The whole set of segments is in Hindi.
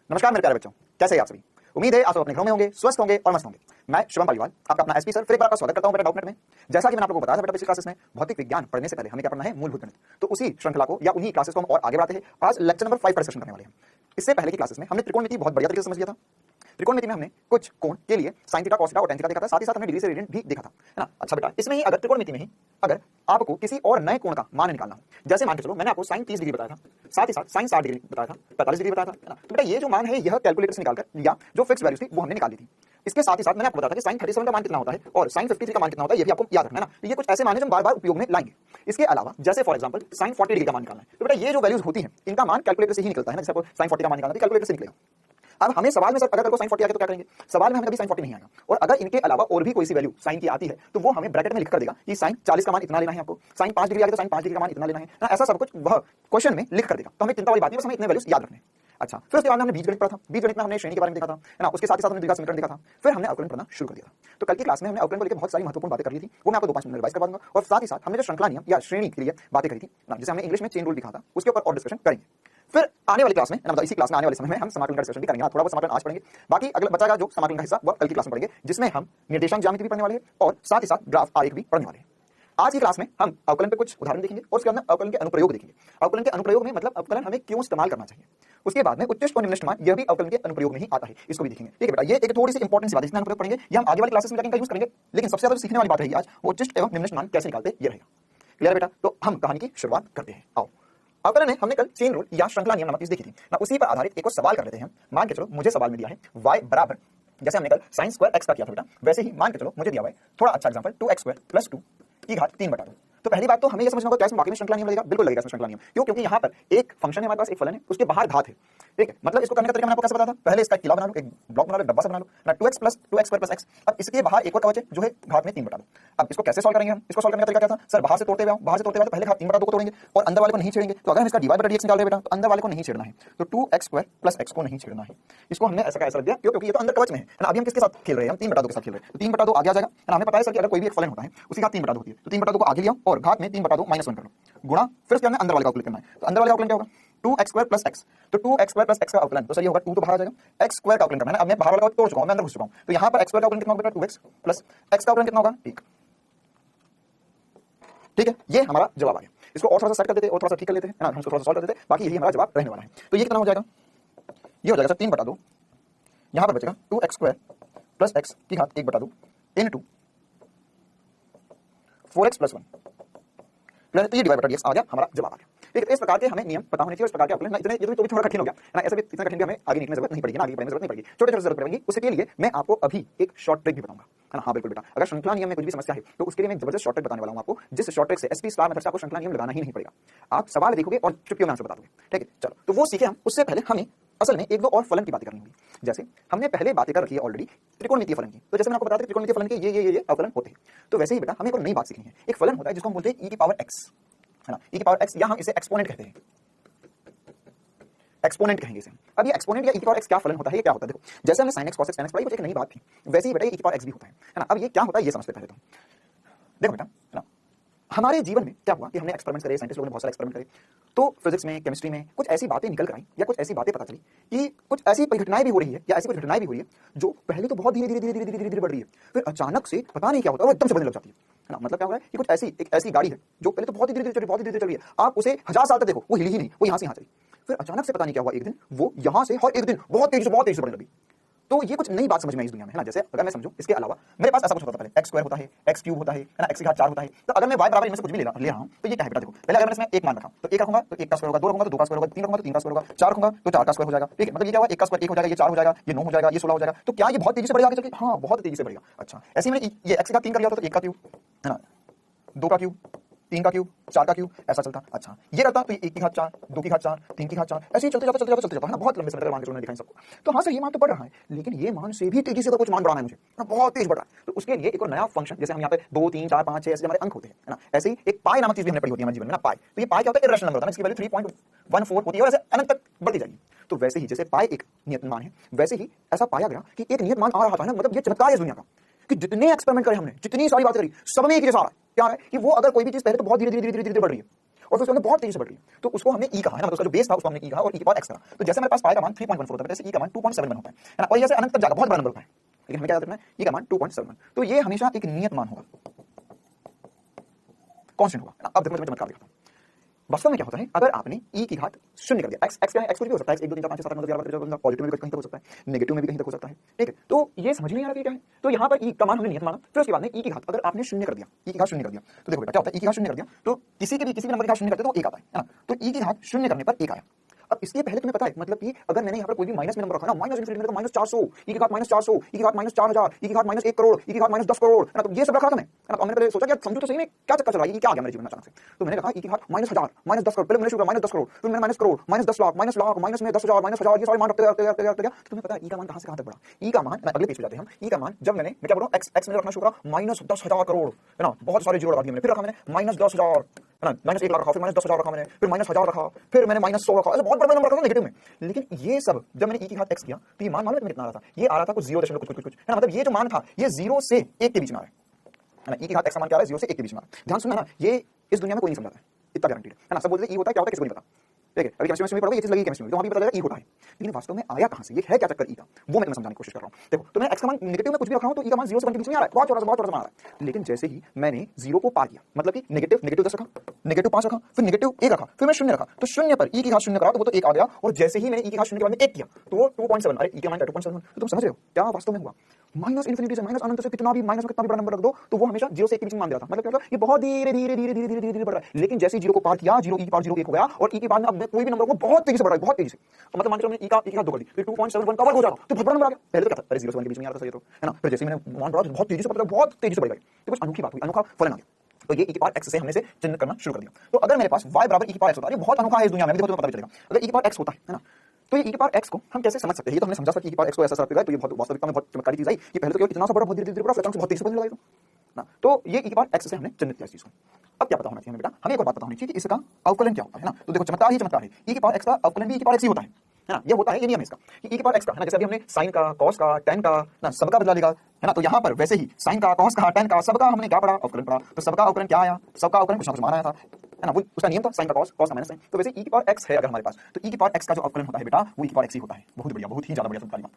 नमस्कार मेरे प्यारे बच्चों, कैसे हैं आप सभी। उम्मीद है आप सब अपने घरों में होंगे, स्वस्थ होंगे और मस्त होंगे। मैं शुभम पालीवाल, आपका अपना एसपी सर, फिर एक बार आपका स्वागत करता हूं बेटा डाउटनेट में। जैसा कि मैंने आपको बताया था बेटा पिछली क्लासेस में, भौतिक विज्ञान पढ़ने से पहले हमें क्या पढ़ना है, मूलभूत गणित। तो उसी श्रृंखला को या उन्हीं क्लासेस को हम और आगे बढ़ाते हैं। आज लेक्चर नंबर 5 पर डिस्कशन करने वाले हैं। इससे पहले की क्लासेस में हमने त्रिकोणमिति बहुत बढ़िया तरीके से समझ लिया था। त्रिकोणमिति में हमने कुछ कोण के लिए sin थीटा cos थीटा और tan थीटा देखा था, साथ ही साथ हमने डिग्री से रेडियन भी देखा था, है ना। अच्छा बेटा, इसमें ही अगर त्रिकोणमिति में ही अगर आपको किसी और नए कोण का मान निकालना हो, जैसे मान के चलो मैंने आपको sin 30 डिग्री बताया था, साथ ही साथ sin 60 डिग्री बताया था, 45 डिग्री बताया था, है ना। तो बेटा ये जो मान है यह कैलकुलेटर से निकालकर या जो फिक्स वैल्यूज थी वो हमने निकाल दी थी। इसके साथ ही साथ मैंने आपको बताया था कि sin 37 का मान कितना होता है और sin 53 का मान कितना होता है, ये भी आपको याद रखना है ना। तो ये कुछ ऐसे मान है जो हम बार बार उपयोग में लाएंगे। इसके अलावा जैसे फॉर एग्जांपल sin 40 डिग्री का मान निकालना है, तो बेटा ये जो वैल्यूज होती हैं इनका मान कैलकुलेटर से ही निकलता है ना। जैसे आपको sin 40 का मान निकालना है कैलकुलेटर से निकलेगा। अब हमें सवाल में सर अगर को sin 40 आ गया तो क्या करेंगे, सवाल में हमें कभी sin 40 नहीं आएगा। और अगर इनके अलावा और भी कोई सी वैल्यू sin की आती है तो वो हमें ब्रैकेट में लिख कर देगा कि sin 40 का मान इतना लेना है, आपको sin 5 डिग्री आ गया तो sin 5 डिग्री का मान इतना लेना है ना। ऐसा सब कुछ वह क्वेश्चन में लिख कर देगा। तो हमें चिंता वाली बात नहीं, बस हमें इतने वैल्यूज याद रखने हैं। अच्छा, फिर उसके बाद हमने बीजगणित पढ़ा था। बीजगणित में हमने श्रेणी के बारे में देखा था, है ना। उसके साथ ही साथ हमने द्विघात समीकरण देखा था। फिर हमने अवकलन पढ़ना शुरू कर दिया था। तो कल की क्लास में हमने अवकलन को लेकर बहुत सारी महत्वपूर्ण बातें कर ली थी, वो मैं आपको 2-5 मिनट में रिवाइज करवा दूंगा। और साथ ही साथ हमने जो श्रृंखला नियम या श्रेणी के लिए बातें करी थी ना, जिसे हमने इंग्लिश में चेन रूल लिखा था, उसके ऊपर और डिस्कशन करेंगे। फिर आने वाली क्लास में ना, मतलब इसी क्लास में आने वाले समय में हम समाकलन का डिस्कशन भी करेंगे। थोड़ा बहुत समाकलन आज पढ़ेंगे, बाकी अगला बचा जो समाकलन का हिस्सा वह कल की क्लास में पढ़ेंगे, जिसमें हम निर्देशांक ज्यामिति भी पढ़ने वाले हैं और साथ ही साथ ग्राफ आरेख भी पढ़ने वाले हैं। आज की क्लास में हम अवकलन पे कुछ उदाहरण देखेंगे और उसके अंदर अवकलन के अनुप्रयोग देखेंगे। अवकलन के अनुप्रयोग में मतलब अवकलन हमें क्यों इस्तेमाल करना चाहिए। उसके बाद में उच्चिष्ट और निम्निष्ट मान, यह भी अवकलन के अनुप्रयोग में ही आता है, इसको भी देखेंगे। ठीक है बेटा, ये एक थोड़ी सी इंपॉर्टेंट सी बात है, इसमें अनुप्रयोग पढ़ेंगे, ये हम आगे वाली क्लासेस में जाकर यूज करेंगे। लेकिन सबसे ज्यादा सीखने वाली बात है आज वो उच्चिष्ट एवं निम्निष्ट मान कैसे निकालते ये रहेगा। क्लियर बेटा, तो हम कहानी की शुरुआत करते हैं। आओ, अवकलन में हमने कल चेन रूल या श्रृंखला नियम नामक चीज देखी थी ना, उसी पर आधारित एक और सवाल कर लेते हैं। मान के चलो मुझे सवाल में दिया है y बराबर, जैसे हमने कल sin स्क्वायर x का किया था बेटा, वैसे ही मान के चलो मुझे दिया हुआ है थोड़ा अच्छा एग्जांपल 2x स्क्वायर प्लस 2 की घात 3 बटा 2। तो पहली बात तो हमें ये समझना होगा क्या इसमें वाकई में श्रृंखला नियम लगेगा। बिल्कुल लगेगा इसमें श्रृंखला नियम। क्यों? क्योंकि यहाँ पर एक फंक्शन है हमारे पास, एक फलन है, उसके बाहर घात है। ठीक है, मतलब इसको करने का तरीका मैंने आपको कैसे बताया था, पहले इसका किला बना लो, एक ब्लॉक बना लो, डब्बा सा बना लो ना, 2x plus 2x square plus x। अब इसके बाहर एक और कवच है जो है घात में 3 बटा 2। अब इसको कैसे सॉल्व करेंगे हम, इसको सॉल्व करने का तरीका क्या था सर, बाहर से तोड़ते हुए तो पहले घात 3 बटा 2 को तोड़ेंगे और अंदर वाले को नहीं छेड़ेंगे। तो अगर हम इसका dy बटा dx निकाल रहे हैं बेटा, तो अंदर वाले को नहीं छेड़ना है, तो 2x स्क्वायर प्लस x को नहीं छेड़ना है। इसको हमने ऐसा का ऐसा रख दिया, क्यों? क्योंकि ये तो अंदर कवच में है ना। अभी हम किसके साथ खेल रहे हैं, हम 3 बटा 2 के साथ खेल रहे हैं। तो 3 बटा 2 आगे आ जाएगा ना। हमें पता है सर कि अगर कोई भी एक फलन होता है उसकी घात 3 बटा 2 होती है, तो 3 बटा 2 को आगे लिया और घात में 3 बटा 2 -1 कर लो, गुणा फिर उसके अंदर वाले का अवकलन करना है। तो अंदर वाले का अवकलन क्या होगा, 2x स्क्वायर प्लस x। तो 2x स्क्वायर प्लस x का अवकलन तो सर ये होगा 2 तो बाहर आ जाएगा, x स्क्वायर का अवकलन करना है ना। अब मैं बाहर वाला तोड़ चुका हूं, मैं अंदर घुस चुका हूं, तो यहां पर x स्क्वायर का अवकलन कितना होगा बेटा, 2x प्लस x का अवकलन कितना होगा, 1। ठीक है, ये हमारा जवाब आ गया। इसको और थोड़ा सा सेट कर देते हैं और थोड़ा सा ठीक कर लेते हैं ना, हम इसको थोड़ा सा सॉल्व कर देते हैं, बाकी यही हमारा जवाब रहने वाला है। तो ये कितना हो जाएगा, ये हो जाएगा सर 3 बटा 2, यहां पर बचेगा 2x स्क्वायर प्लस x की घात 1 बटा 2 इनटू 4x प्लस 1। तो ये dy बटा dx आ गया, हमारा जवाब आ गया। ठीक है, इस प्रकार के हमें नियम पता होने चाहिए, इस प्रकार के अवकलन इतने, ये तो भी थोड़ा कठिन हो गया है ना, ऐसे भी इतना कठिन भी हमें आगे लिखने की जरूरत नहीं पड़ेगी ना, आगे पढ़ने की जरूरत नहीं पड़ेगी, छोटे छोटे जरूरत पड़ेगी। उसके लिए मैं आपको अभी एक शॉर्ट ट्रिक भी बताऊंगा, है ना। हाँ बिल्कुल बेटा, अगर श्रृंखला नियम में कुछ भी समस्या है तो उसके लिए मैं जबरदस्त शॉर्ट ट्रिक बताने वाला हूं आपको, जिस शॉर्ट ट्रिक से एसपी स्टार मेथड से आपको श्रृंखला नियम लगाना ही नहीं पड़ेगा। आप सवाल देखोगे और चुटकियों में आंसर बता दोगे। ठीक है, चलो तो वो सीखे हम। उससे पहले हमें असल में एक दो और फलन की बातें करनी होगी। जैसे हमने पहले बातें कर रखी है ऑलरेडी त्रिकोणमितीय फलन की, तो जैसे मैंने आपको बताया था त्रिकोणमितीय फलन के ये अवकलन होते हैं। तो वैसे ही बेटा हमें एक और नई बात सीखनी है। एक फलन होता है जिसको हम बोलते हैं e की पावर x, है ना, e की पावर x, या हम इसे एक्सपोनेंट कहते हैं, एक्सपोनेंट कहेंगे इसे। अब ये एक्सपोनेंट या e की पावर x क्या फलन होता है, ये क्या होता है, देखो जैसे हमने sin x cos x tan x पढ़ी, कुछ एक नई बात थी, वैसे ही बेटा e की पावर x भी होता है ना। अब ये क्या होता है ये समझते पहले तो। देखो बेटा, है ना, हमारे जीवन में क्या हुआ कि हमने एक्सपेरिमेंट्स करे, साइंटिस्ट लोगों ने बहुत सारे एक्सपेरिमेंट करे, तो फिजिक्स में, केमिस्ट्री में कुछ ऐसी बातें निकल कर आई या कुछ ऐसी बातें पता चली कि कुछ ऐसी घटनाएं भी हो रही है या ऐसी कुछ घटनाएं भी हो रही है जो पहले तो बहुत धीरे धीरे धीरे धीरे धीरे बढ़ रही है, फिर अचानक से पता नहीं क्या होता है वो एकदम से बढ़ने लग जाती है ना। मतलब क्या हो रहा है कि कुछ एक ऐसी गाड़ी है जो पहले तो बहुत धीरे धीरे चल रही है, आप उसे 1000 साल तक देखो वो हिली ही नहीं, वो यहाँ से यहाँ चली, फिर अचानक से पता नहीं क्या हुआ, एक दिन वो यहाँ से हर एक दिन बहुत तेजी से बढ़ने लगी। तो ये कुछ नई बात समझ में आई इस दुनिया में, है ना। जैसे अगर मैं समझूं, इसके अलावा मेरे पास ऐसा कुछ होता था पहले, x स्क्वायर होता है, x क्यूब होता है ना, x की घात 4 होता है। तो अगर मैं y बराबर इनमें से कुछ भी ले रहा हूं तो ये क्या है बेटा, देखो पहले अगर मैं इसमें एक मान रखा तो 1 रखूंगा तो 1 का स्क्वायर होगा, 2 रखूंगा तो 2 का स्क्वायर होगा, 3 रखूंगा तो 3 का स्क्वायर होगा, 4 रखूंगा तो 4 का स्क्वायर हो जाएगा। ठीक है, मतलब ये क्या हुआ, 1 का स्क्वायर 1 हो जाएगा, ये 4 हो जाएगा, ये 9 हो जाएगा, ये 16 हो जाएगा। तो क्या ये बहुत तेजी से बढ़ेगा आगे चल के? हाँ, बहुत तेजी से बढ़ेगा। अच्छा, ऐसे ही मैंने ये x का 3 कर लिया था तो 1 का क्यूब, है ना, 2 का क्यूब, 3 का क्यूब, 4 का क्यूब, ऐसा चलता। अच्छा, ये करता तो 1 की घात 4, 2 की घात 4, 3 की घात 4, ऐसे ही चलते जाता है ना, बहुत लंबे समय तक मान के चलने दिखाई सबको। तो हाँ सर ये मान तो बढ़ रहा है, लेकिन ये मान से भी तेजी से अगर कुछ मान बढ़ाना है मुझे ना, बहुत तेज बढ़ रहा है, तो उसके लिए एक और नया फंक्शन, जैसे हम यहाँ पे 2 3 4 5 6 ऐसे हमारे अंक होते हैं, है ना, ऐसे ही एक पाई नामक चीज भी हमने पढ़ी होती है हमारे जीवन में ना, पाई। तो ये पाई क्या होता है, इरेशनल नंबर होता है, इसकी वैल्यू 3.14 होती है और ऐसे अनंत तक बढ़ती जाएगी। तो वैसे ही जैसे पाई एक नियत मान है, वैसे ही ऐसा पाया गया कि एक नियत मान आ रहा था ना, मतलब ये चमत्कार है इस दुनिया का कि जितने एक्सपेरिमेंट करे हमने, जितनी सारी बातें करी, सब में एक जैसा आ रहा है। क्या है कि वो अगर कोई भी चीज पहले तो बहुत धीरे धीरे बढ़ रही है और फिर उसके अंदर बहुत तेजी से बढ़ रही है, तो उसको हमने ई कहा है ना, मतलब उसका जो बेस था उसको हमने ई कहा और ई की पावर एक्स कहा। तो जैसे मेरे पास पाई का मान 3.14 होता है, जैसे ई का मान 2.71 होता है ना, और ये जैसे अनंत तक जाएगा, बहुत बड़ा नंबर होता है, लेकिन हमें क्या याद रखना है, ई का मान 2.71। तो ये हमेशा एक नियत मान होगा, कांस्टेंट होगा। अब देखो मैं चमत्कार दिखाता हूं। वास्तव में क्या होता है, अगर आपने e की घात शून्य कर दिया, x क्या है, x कुछ भी हो सकता है, 1 2 3 4 5 6 7 8 9 10 11 12 पॉजिटिव में भी कहीं तक हो सकता है, नेगेटिव में भी कहीं तक हो सकता है, ठीक है। तो ये समझ नहीं आ रहा कि क्या है, तो यहाँ पर e का मान हमने नियत माना, फिर उसके बाद में e की घात अगर आपने शून्य कर दिया, e की घात शून्य कर दिया, तो देखो बेटा क्या होता है, e की घात शून्य कर दिया तो किसी भी नंबर की घात शून्य करते तो 1 आता है ना, तो e की घात शून्य करने पर 1 आया। अब इसके पहले तुम्हें पता है, मतलब कि अगर मैंने यहाँ पर कोई भी माइनस में नंबर रखा ना, माइनस इनफिनिटी में तो माइनस 400, ई की घात माइनस 400, ई की घात माइनस 4000, ई की घात माइनस 1 करोड़, ई की घात माइनस 10 करोड़, है ना, तो ये सब रखा था मैं, है ना। तो मैंने पहले सोचा कि समझो तो सही में क्या चक्कर चल रहा है, ये क्या आ गया मेरे जीवन में अचानक से। तो मैंने कहा ई की घात माइनस 1000, माइनस 10 करोड़, पहले मैंने शुरू किया माइनस 10 करोड़, फिर मैंने minus crore, minus 10 lakh, minus lakh, minus में 10,000, माइनस 1000, ये सारे मान रखते गया। तो तुम्हें पता है ई का मान कहां से कहां तक बढ़ा, ई का मान अगले पेज पे जाते हैं हम, ई का मान जब मैं क्या बोल रहा हूं, x मैंने रखना शुरू करा माइनस 10,000 करोड़, है ना, बहुत सारे जीरो लगा दिए मैंने, फिर रखा मैंने माइनस 10,000, है ना, माइनस 1 लाख रखा, फिर माइनस 10,000 रखा मैंने, फिर माइनस 1000 रखा, फिर मैंने माइनस 100 रखा, ऐसे बहुत बड़ा नंबर रखा नेगेटिव में। लेकिन ये सब जब मैंने ई की घात x किया तो ये मान मालूम है कितना आ रहा था, ये आ रहा था कुछ 0 दशमलव कुछ, है ना, मतलब ये जो मान था ये 0 से 1 के बीच में आ रहा है ना, ई की घात x का मान क्या आ रहा है, 0 से 1 के बीच में आ रहा है। ध्यान सुनना ना, ये इस दुनिया में कोई नहीं समझाता है, इतना गारंटीड है ना, सब बोलते हैं ई होता है, क्या होता है किसी को नहीं पता, ठीक है। अभी केमिस्ट्री में पढ़ोगे ये चीज लगी केमिस्ट्री में, तो वहां भी पता चलेगा ई होता है, लेकिन वास्तव में आया कहां से, ये है क्या चक्कर ई का, वो मैं तुम्हें समझाने की कोशिश कर रहा हूं। देखो तो मैं x का मान नेगेटिव में कुछ भी रख रहा हूं तो ई का मान 0 से 1 के बीच में आ रहा है, बहुत छोटा सा आ रहा है। लेकिन जैसे ही मैंने 0 को पार किया, मतलब कि नेगेटिव 10 रखा, नेगेटिव 5 रखा, फिर नेगेटिव 1 रखा, फिर मैं शून्य रखा, तो शून्य पर ई की घात शून्य करा तो वो तो 1 आ गया, और जैसे ही मैंने ई की घात शून्य के बाद में 1 किया तो वो 2.7, अरे ई का मान 2.7, तो तुम समझ रहे हो क्या वास्तव में हुआ, माइनस इन्फिनिटी से माइनस अनंत से कितना भी माइनस में कितना भी बड़ा नंबर रख दो तो वो हमेशा 0 से 1 के बीच में मान दिया था, मतलब क्या होता है, ये बहुत धीरे बढ़ रहा है, लेकिन जैसे 0 को पार किया, 0 ई की पावर 0 1 हो गया, और ई के बाद में अब कोई भी नंबर को बहुत तेजी से बढ़ रहा है, बहुत तेजी से, मतलब मान के चलो ई का 2 कर दी, फिर 2.71 का वर्ग हो जाता, तो बहुत बड़ा नंबर आ गया। पहले तो क्या था, अरे 0 से 1 के बीच में आ रहा था ये तो, है ना, फिर जैसे मैंने मान बढ़ा तो बहुत तेजी से, मतलब बहुत तेजी से बढ़ गई, तो कुछ अनोखी बात हुई, अनोखा फलन आ गया। तो ये ई की पावर x से हमने से चिन्हित करना शुरू कर दिया। तो अगर मेरे पास y बराबर ई की पावर x होता है, ये बहुत अनोखा है इस दुनिया में, देखो तुम्हें पता भी चलेगा, अगर ई की पावर x होता है ना, तो ये ई की पावर x को हम कैसे समझ सकते हैं, ये तो हमने समझा था कि ई की पावर x को ऐसा रखते हैं, तो ये बहुत वास्तविकता में बहुत चमत्कारी चीज आई कि पहले तो केवल इतना सा बड़ा, बहुत धीरे बढ़ा, फिर अचानक से बहुत तेजी से बढ़ने लगा ना, तो ये ई की पावर x से हमने चिन्हित किया इस चीज को। अब क्या पता होना चाहिए हमें बेटा, हमें एक और बात पता होनी चाहिए कि इसका अवकलन क्या होता है ना, तो देखो चमत्कार ही चमत्कार है, ई की पावर x का अवकलन भी ई की पावर x ही होता है ना, ये होता है, ये नियम है इसका कि ई की पावर x का, है ना, जैसे अभी हमने साइन का, कॉस का, tan का ना सबका बदला लेगा, है ना, तो यहाँ पर वैसे ही साइन का, कॉस का, tan का सबका हमने क्या पढ़ा, अवकलन पढ़ा, तो सबका अवकलन क्या आया, सबका अवकलन कुछ ना कुछ मान आया था, है ना, वो उसका नियम था साइन का कॉस, कॉस का माइनस साइन। तो वैसे ई की पावर x है अगर हमारे पास, तो ई की पावर x का जो अवकलन होता है बेटा वो ई की पावर x ही होता है। बहुत बढ़िया, बहुत ही ज्यादा बढ़िया चमत्कारी बात।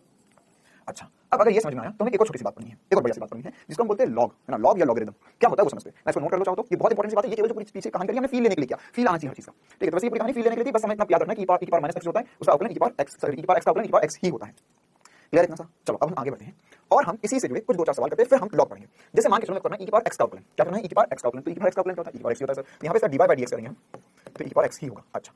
अच्छा, अब अगर ये समझ में आया तो हमें एक और छोटी सी बात करनी है, एक और बढ़िया सी बात करनी है जिसको हम बोलते हैं लॉग, है ना, लॉग या लॉगरिथम क्या होता है वो समझते हैं। मैं इसको नोट कर लो चाहो तो, ये बहुत इंपॉर्टेंट सी बात है, ये केवल जो पूरी पीछे कहानी करी हमने फील लेने के लिए किया, फील आना चाहिए हर चीज का, ठीक है। तो वैसे ये पूरी कहानी फील लेने के लिए थी, बस हमें इतना याद रखना है कि ई की पावर माइनस x होता है, उसका अवकलन ई की पावर x, सॉरी ई की पावर x का अवकलन ई की पावर x ही होता है। क्लियर इतना सा? चलो अब हम आगे बढ़ते हैं और हम इसी से जुड़े कुछ 2-4 सवाल करते हैं, फिर हम लॉग पढ़ेंगे। जैसे मान के चलो करना ई की पावर x का अवकलन, क्या करना है, ई की पावर x का अवकलन, तो ई की पावर x का अवकलन क्या होता है, ई की पावर x होता है सर, यहाँ पे इसका dy/dx करेंगे हम, तो ई की पावर x ही होगा। अच्छा,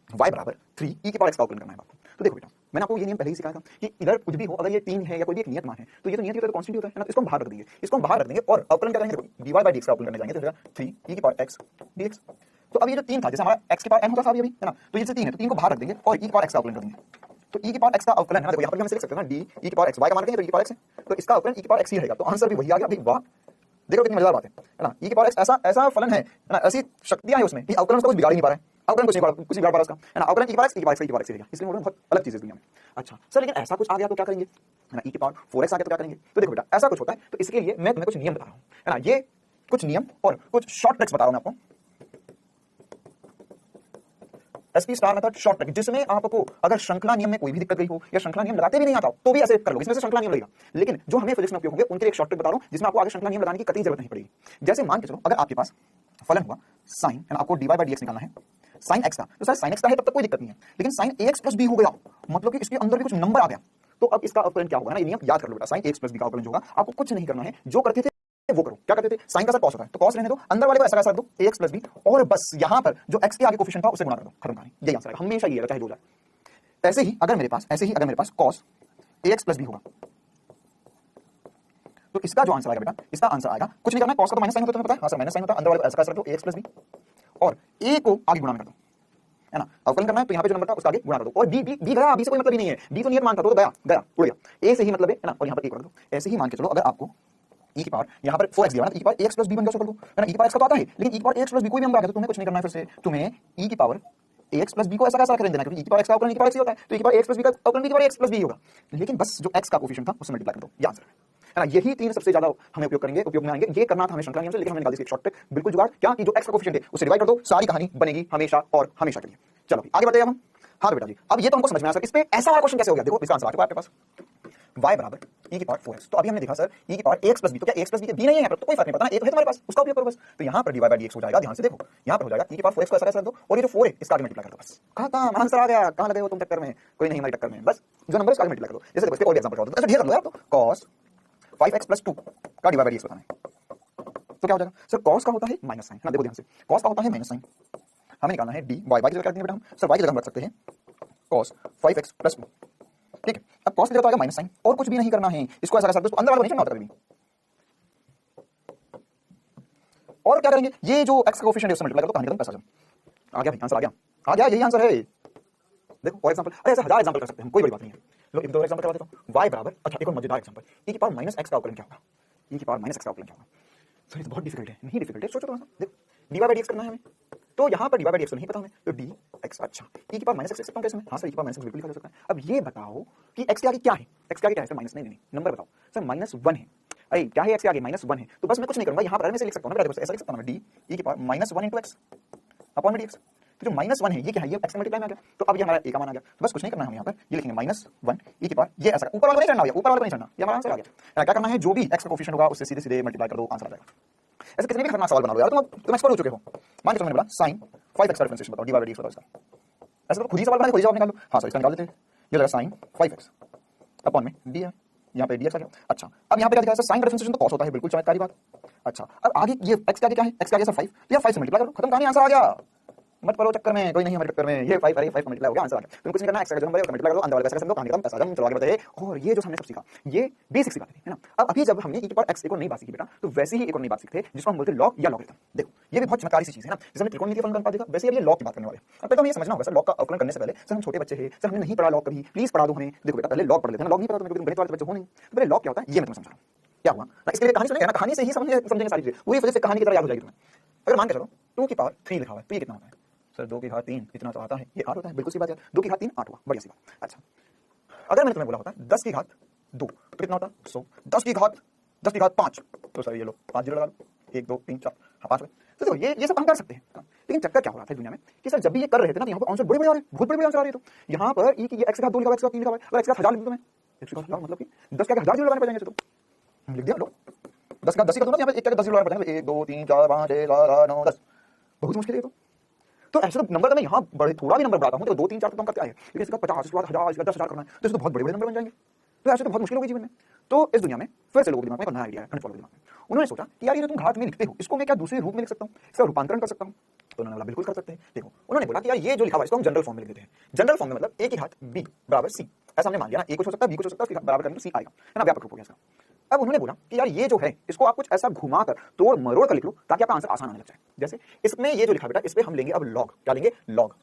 y बराबर 3 ई की पावर x का अवकलन करना है आपको। तो देखो बेटा मैंने आपको ये नियम पहले ही सिखाया था कि इधर कुछ भी हो, अगर ये 3 है या कोई भी एक नियत मान है तो ये तो नियत होता है, कांस्टेंट होता है ना, इसको हम बाहर रख देंगे, इसको हम बाहर रख देंगे और अवकलन क्या करेंगे, देखो dy/dx का अवकलन करने जाएंगे तो हो जाएगा 3 ई की पावर x dx। तो अब ये जो 3 था, जैसे हमारा x की पावर n होता था अभी, है ना, तो ये जो 3 है तो 3 को बाहर रख देंगे और ई की पावर x का अवकलन कर देंगे। तो ई की पावर x का अवकलन है ना, देखो यहाँ पर हम इसे लिख सकते हैं ना, d ई की पावर x, y का मान रखेंगे तो ई की पावर x है, तो इसका अवकलन ई की पावर x ही रहेगा। तो आंसर भी वही आ गया भाई, वाह, देखो कितनी मजेदार बात है ना, ई की पावर x ऐसा फलन है ना, ऐसी शक्तियां है उसमें कि अवकलन उसका कुछ बिगाड़ ही नहीं पा रहा है, अवकलन कुछ बिगाड़ पा रहा उसका, है ना, अवकलन ई की पावर x, ई की पावर x, ई की पावर x रहेगा, इसलिए मोड़ में बहुत अलग चीज है दुनिया में। अच्छा सर, लेकिन ऐसा कुछ आ गया तो क्या करेंगे, है ना, ई की पावर 4x आ गया तो क्या करेंगे। तो देखो बेटा ऐसा कुछ होता है, तो इसके लिए मैं तुम्हें कुछ नियम बता रहा हूँ, है ना, ये कुछ नियम और कुछ शॉर्ट ट्रिक्स बता रहा हूँ मैं आपको, SP star method short trick, जिसमें आपको अगर श्रृंखला नियम में कोई भी दिक्कत गई हो या श्रृंखला नियम लगाते भी नहीं आता हो तो भी ऐसे कर लो, इसमें से श्रृंखला नियम लगेगा, लेकिन जो हमें फिजिक्स में उपयोग होंगे उनके लिए एक शॉर्ट ट्रिक बता रहा हूं जिसमें आपको आगे श्रृंखला नियम लगाने की कतई जरूरत नहीं पड़ेगी। जैसे मान के चलो अगर आपके पास फलन हुआ साइन, है ना, आपको dy/dx निकालना है साइन x का, तो सर साइन x का है तब तक कोई दिक्कत नहीं है, लेकिन साइन ax + b हो गया, मतलब कि इसके अंदर भी कुछ नंबर आ गया, तो अब इसका अवकलन क्या होगा ना, ये नियम याद कर लो बेटा, साइन ax + b का अवकलन होगा, आपको कुछ नहीं करना है, जो करते थे वो करो। क्या करते थे, साइन का सर कॉस होता है तो कॉस रहने दो, अंदर वाले को ऐसा रख दो ax + b, और बस यहां पर जो x के आगे कोफिशिएंट था उसे गुणा कर दो, खत्म कहानी, यही आंसर है, हमेशा ये है, चाहे 2 जाए। ऐसे ही अगर मेरे पास cos ax + b होगा तो इसका जो आंसर आएगा बेटा, इसका आंसर आएगा, कुछ नहीं करना है, cos का तो माइनस साइन होता है, तुम्हें पता है, हां सर माइनस साइन होता है, अंदर वाले को ऐसा कर दो ax + b और a को आगे गुणा में कर दो, है ना, अवकलन करना है तो यहाँ पे जो नंबर था उसका आगे गुणा कर दो, और b गया, b से कोई मतलब ही नहीं है, b तो नियत मान था तो गया उड़ गया, a से ही मतलब है ना, और यहाँ पर a कर दो। ऐसे ही मान के चलो अगर आपको e की पावर यहाँ पर 4x दिया ना, e की पावर ax + b बन गया, कर दो, है ना, e की पावर x का तो आता है, लेकिन e की पावर ax + b कोई भी नंबर आ गया तो तुम्हें कुछ नहीं करना है, फिर से तुम्हें e की पावर ax + b को ऐसा कैसा कर देना, क्योंकि e की पावर x का अवकलन e की पावर x ही होता है, तो e की पावर ax + b का अवकलन e की पावर ax + b होगा, लेकिन बस जो x का कोफिशिएंट था उससे मल्टीप्लाई कर दो, ये आंसर है। है ना। यही तीन सबसे ज्यादा हमें उपयोग में आएंगे। ये करना था हमें श्रृंखला नियम से, लेकिन हमने निकाल दी शॉर्ट ट्रिक, बिल्कुल जुगाड़ क्या कि जो एक्स का कोफिशिएंट है उससे डिवाइड कर दो, सारी कहानी बनेगी हमेशा और हमेशा के लिए। चलो आगे बढ़ते हैं हम। हाँ तो बेटा जी, अब ये तो हमको समझ में आया सर, इस पे ऐसा वाला क्वेश्चन कैसे हो गया। देखो इसका आंसर आ चुका है आपके पास, y बराबर e की पावर 4x। तो अभी हमने देखा सर e की पावर ax प्लस b, तो क्या ax प्लस b के b नहीं है यहाँ पर, तो कोई फर्क नहीं पड़ता ना, a तो है तुम्हारे पास, उसका उपयोग करो बस। तो यहाँ पर dy बाई dx हो जाएगा, ध्यान से देखो यहाँ पर हो जाएगा e की पावर 4x को ऐसा रख दो, और ये जो 4 है इसका आगे मल्टीप्लाई कर दो बस। कहाँ आंसर आ गया, कहाँ लगे हो तुम टक्कर में, कोई नहीं हमारी टक्कर में, बस जो नंबर उसका आगे मल्टीप्लाई कर दो। जैसे देखो इसके और एग्जांपल कर दो, ऐसे ढेर कर लो यार। तो cos 5x प्लस 2 का dy बाई dx बताना है, तो क्या हो जाएगा सर, cos का होता है माइनस साइन, है ना। देखो ध्यान से, cos का होता है माइनस साइन, हमें निकालना है dy, y की जगह क्या देंगे बेटा हम, सर y की जगह हम रख सकते हैं cos 5x प्लस 2, ठीक है। अब cos की जगह तो आएगा माइनस साइन, और कुछ भी नहीं करना है, इसको ऐसा कर सकते हो, अंदर वाला नहीं करना होता कभी भी। और क्या करेंगे, ये जो x का कोएफिशिएंट है उससे मल्टीप्लाई कर दो, कहानी खत्म, पैसा जम। आ गया भाई, आंसर आ गया, यही आंसर है। देखो और एग्जांपल, अरे ऐसे 1000 एग्जांपल कर सकते हैं हम, कोई बड़ी बात नहीं है। लो एक दो एग्जांपल करवा देता हूं। y बराबर, अच्छा एक और मजेदार एग्जांपल, e की पावर माइनस x का अवकलन क्या होगा, e की पावर माइनस x का अवकलन क्या होगा। सर ये तो बहुत डिफिकल्ट है, नहीं डिफिकल्ट है, सोचो थोड़ा सा। देखो dy बाई dx करना है हमें, तो यहाँ पर dy बाई dx तो नहीं पता हमें, तो dx, अच्छा e की पावर माइनस x लिख सकता हूँ कैसे मैं, हाँ सर e की पावर माइनस x बिल्कुल लिखा जा सकता है। अब ये बताओ कि x के आगे क्या है, x के आगे क्या है सर, माइनस नहीं, नंबर बताओ सर, माइनस 1 है। अरे क्या है x के आगे, माइनस 1 है, तो बस मैं कुछ नहीं करूंगा, यहाँ पर मैं से लिख सकता हूँ ना, ऐसा लिख सकता हूँ d e की power minus 1 into x upon में dx। तो जो माइनस 1 है ये क्या है, ये x मल्टीप्लाई में आ गया, तो अब ये हमारा a का मान आ गया। तो बस कुछ नहीं करना है, हम यहाँ पर ये लिखेंगे माइनस 1 e की पावर, ये ऐसा ऊपर वाला नहीं चढ़ना, ऊपर वाला नहीं चढ़ना, ये हमारा आंसर आ गया। क्या करना है, जो भी x का कोएफिशिएंट होगा उससे सीधे सीधे मल्टीप्लाई कर दो, आंसर आ जाएगा। ऐसे कितने भी खतरनाक सवाल बना लो यार, तुम एक्सपर्ट हो चुके हो। मान के मैंने बोला sin 5x का डिफरेंशिएशन बताओ, dy बाई dx बताओ इसका, ऐसा तो खुद ही सवाल बना के खुद ही जवाब निकाल लो। हाँ सर इसका निकाल देते हैं, ये हो जाएगा sin 5x अपॉन में d है, यहाँ पे dx आ गया। अच्छा अब यहाँ पे क्या दिखा है, sin का डिफरेंशिएशन तो cos होता है, बिल्कुल चमत्कारी बात। अच्छा अब आगे ये x के आगे क्या है, x के आगे सर 5, तो यार 5 से मल्टीप्लाई करो, खत्म कहानी, आंसर आ गया। मत पढ़ो चक्कर में, कोई नहीं हमारे चक्कर में, ये 5 अरे 5 मल्टीप्लाई हो गया, आंसर आ गया। तुम कुछ नहीं करना, x का जो नंबर है उसका मल्टीप्लाई करो, अंदर वाले का समझो, कहानी खत्म, पैसा खत्म। चलो आगे बढ़ते हैं। और ये जो हमने सब सीखा ये बेसिक सी बात है ना। अब अभी जब हमने e की पावर x एक और नई बात सीखी बेटा, तो वैसे ही एक और नई बात सीखते जिसको हम बोलते हैं लॉग या लॉगरिथम। देखो ये भी बहुत चमत्कारी सी चीज है ना, जैसे हमने त्रिकोणमितीय फलन का अनुपात देखा, वैसे अब ये लॉग की बात करने वाले हैं। अब पहले तो हमें ये समझना होगा सर, लॉग का अवकलन करने से पहले सर हम छोटे बच्चे हैं, सर हमने नहीं पढ़ा लॉग कभी, प्लीज पढ़ा दो हमें। देखो बेटा पहले लॉग पढ़ लेते हैं ना, लॉग नहीं पता तो मेरे गणित वाले बच्चे हो नहीं, तो पहले लॉग क्या होता है ये मैं तुम्हें समझा रहा हूं। क्या हुआ ना, इसके लिए कहानी सुनेंगे ना, कहानी से ही समझेंगे सारी चीजें, पूरी वजह से कहानी की तरह याद हो जाएगी तुम्हें। अगर मान के चलो 2 की पावर 3 लिखा हुआ है, तो ये कितना होता है सर, 2 की घात 3 इतना तो आता है, ये 8 होता है, बिल्कुल सी बात है, 2 की घात 3 8 हुआ, बढ़िया सी बात। अच्छा अगर मैंने तुम्हें बोला होता 10 की घात 2 तो कितना होता, 100। 10 की घात 5, तो सर ये लो 5 जीरो लगा लो, 1 2 3 4 हाँ 5। तो देखो ये सब हम कर सकते हैं, लेकिन चक्कर क्या हो रहा था दुनिया में कि सर जब भी ये कर रहे थे ना, तो यहाँ पर आंसर बड़े बड़े आ रहे हैं, बहुत बड़े बड़े आंसर आ रहे हैं। तो यहाँ पर ई की ये x की घात 2 लिखा हुआ, x की घात 3 लिखा हुआ है, अगर x की घात 1000 लिख दूं मैं, x की घात 1000 मतलब कि 10 के आगे 1000 जीरो लगाने पड़ जाएंगे। तो लिख दिया, लो 10 का 10 ही कर दूंगा, यहाँ पे 1 के आगे 10 जीरो लगाने पड़ जाएंगे, 1 2 3 4 5 6 7 8 9 10, बहुत मुश्किल है। तो ऐसे तो नंबर तो मैं यहाँ बड़े थोड़ा भी नंबर बढ़ाता हूँ तो 2 3 4 तो कम करते आए, लेकिन इसका 50 इसके बाद 1000 इसका 10,000 करना है, तो इसको बहुत बड़े बड़े नंबर बन जाएंगे। तो ऐसे तो बहुत मुश्किल होगी जीवन में। तो इस दुनिया में फिर से लोगों के दिमाग में एक नया आइडिया है, गणित वालों के दिमाग में, उन्होंने सोचा कि यार ये जो तुम घात में लिखते हो इसको मैं क्या दूसरे रूप में लिख सकता हूँ, इसका रूपांतरण कर सकता हूँ। तो उन्होंने बोला बिल्कुल कर सकते हैं। देखो उन्होंने बोला कि यार ये जो लिखा हुआ है इसको हम जनरल फॉर्म में लिख देते हैं। जनरल फॉर्म में मतलब a की घात b बराबर c, ऐसा हमने मान लिया ना, a कुछ हो सकता है b कुछ हो सकता है, उसके बराबर करेंगे तो c आएगा, है ना, व्यापक रूप हो गया इसका। अब उन्होंने बोला कि यार ये जो है इसको आप कुछ ऐसा घुमा कर तोड़ मरोड़ कर लिख लो ताकि आपका आंसर आसान आने लग जाए। जैसे इसमें ये जो लिखा बेटा, इस पे हम लेंगे अब लॉग, क्या लेंगे, लॉग।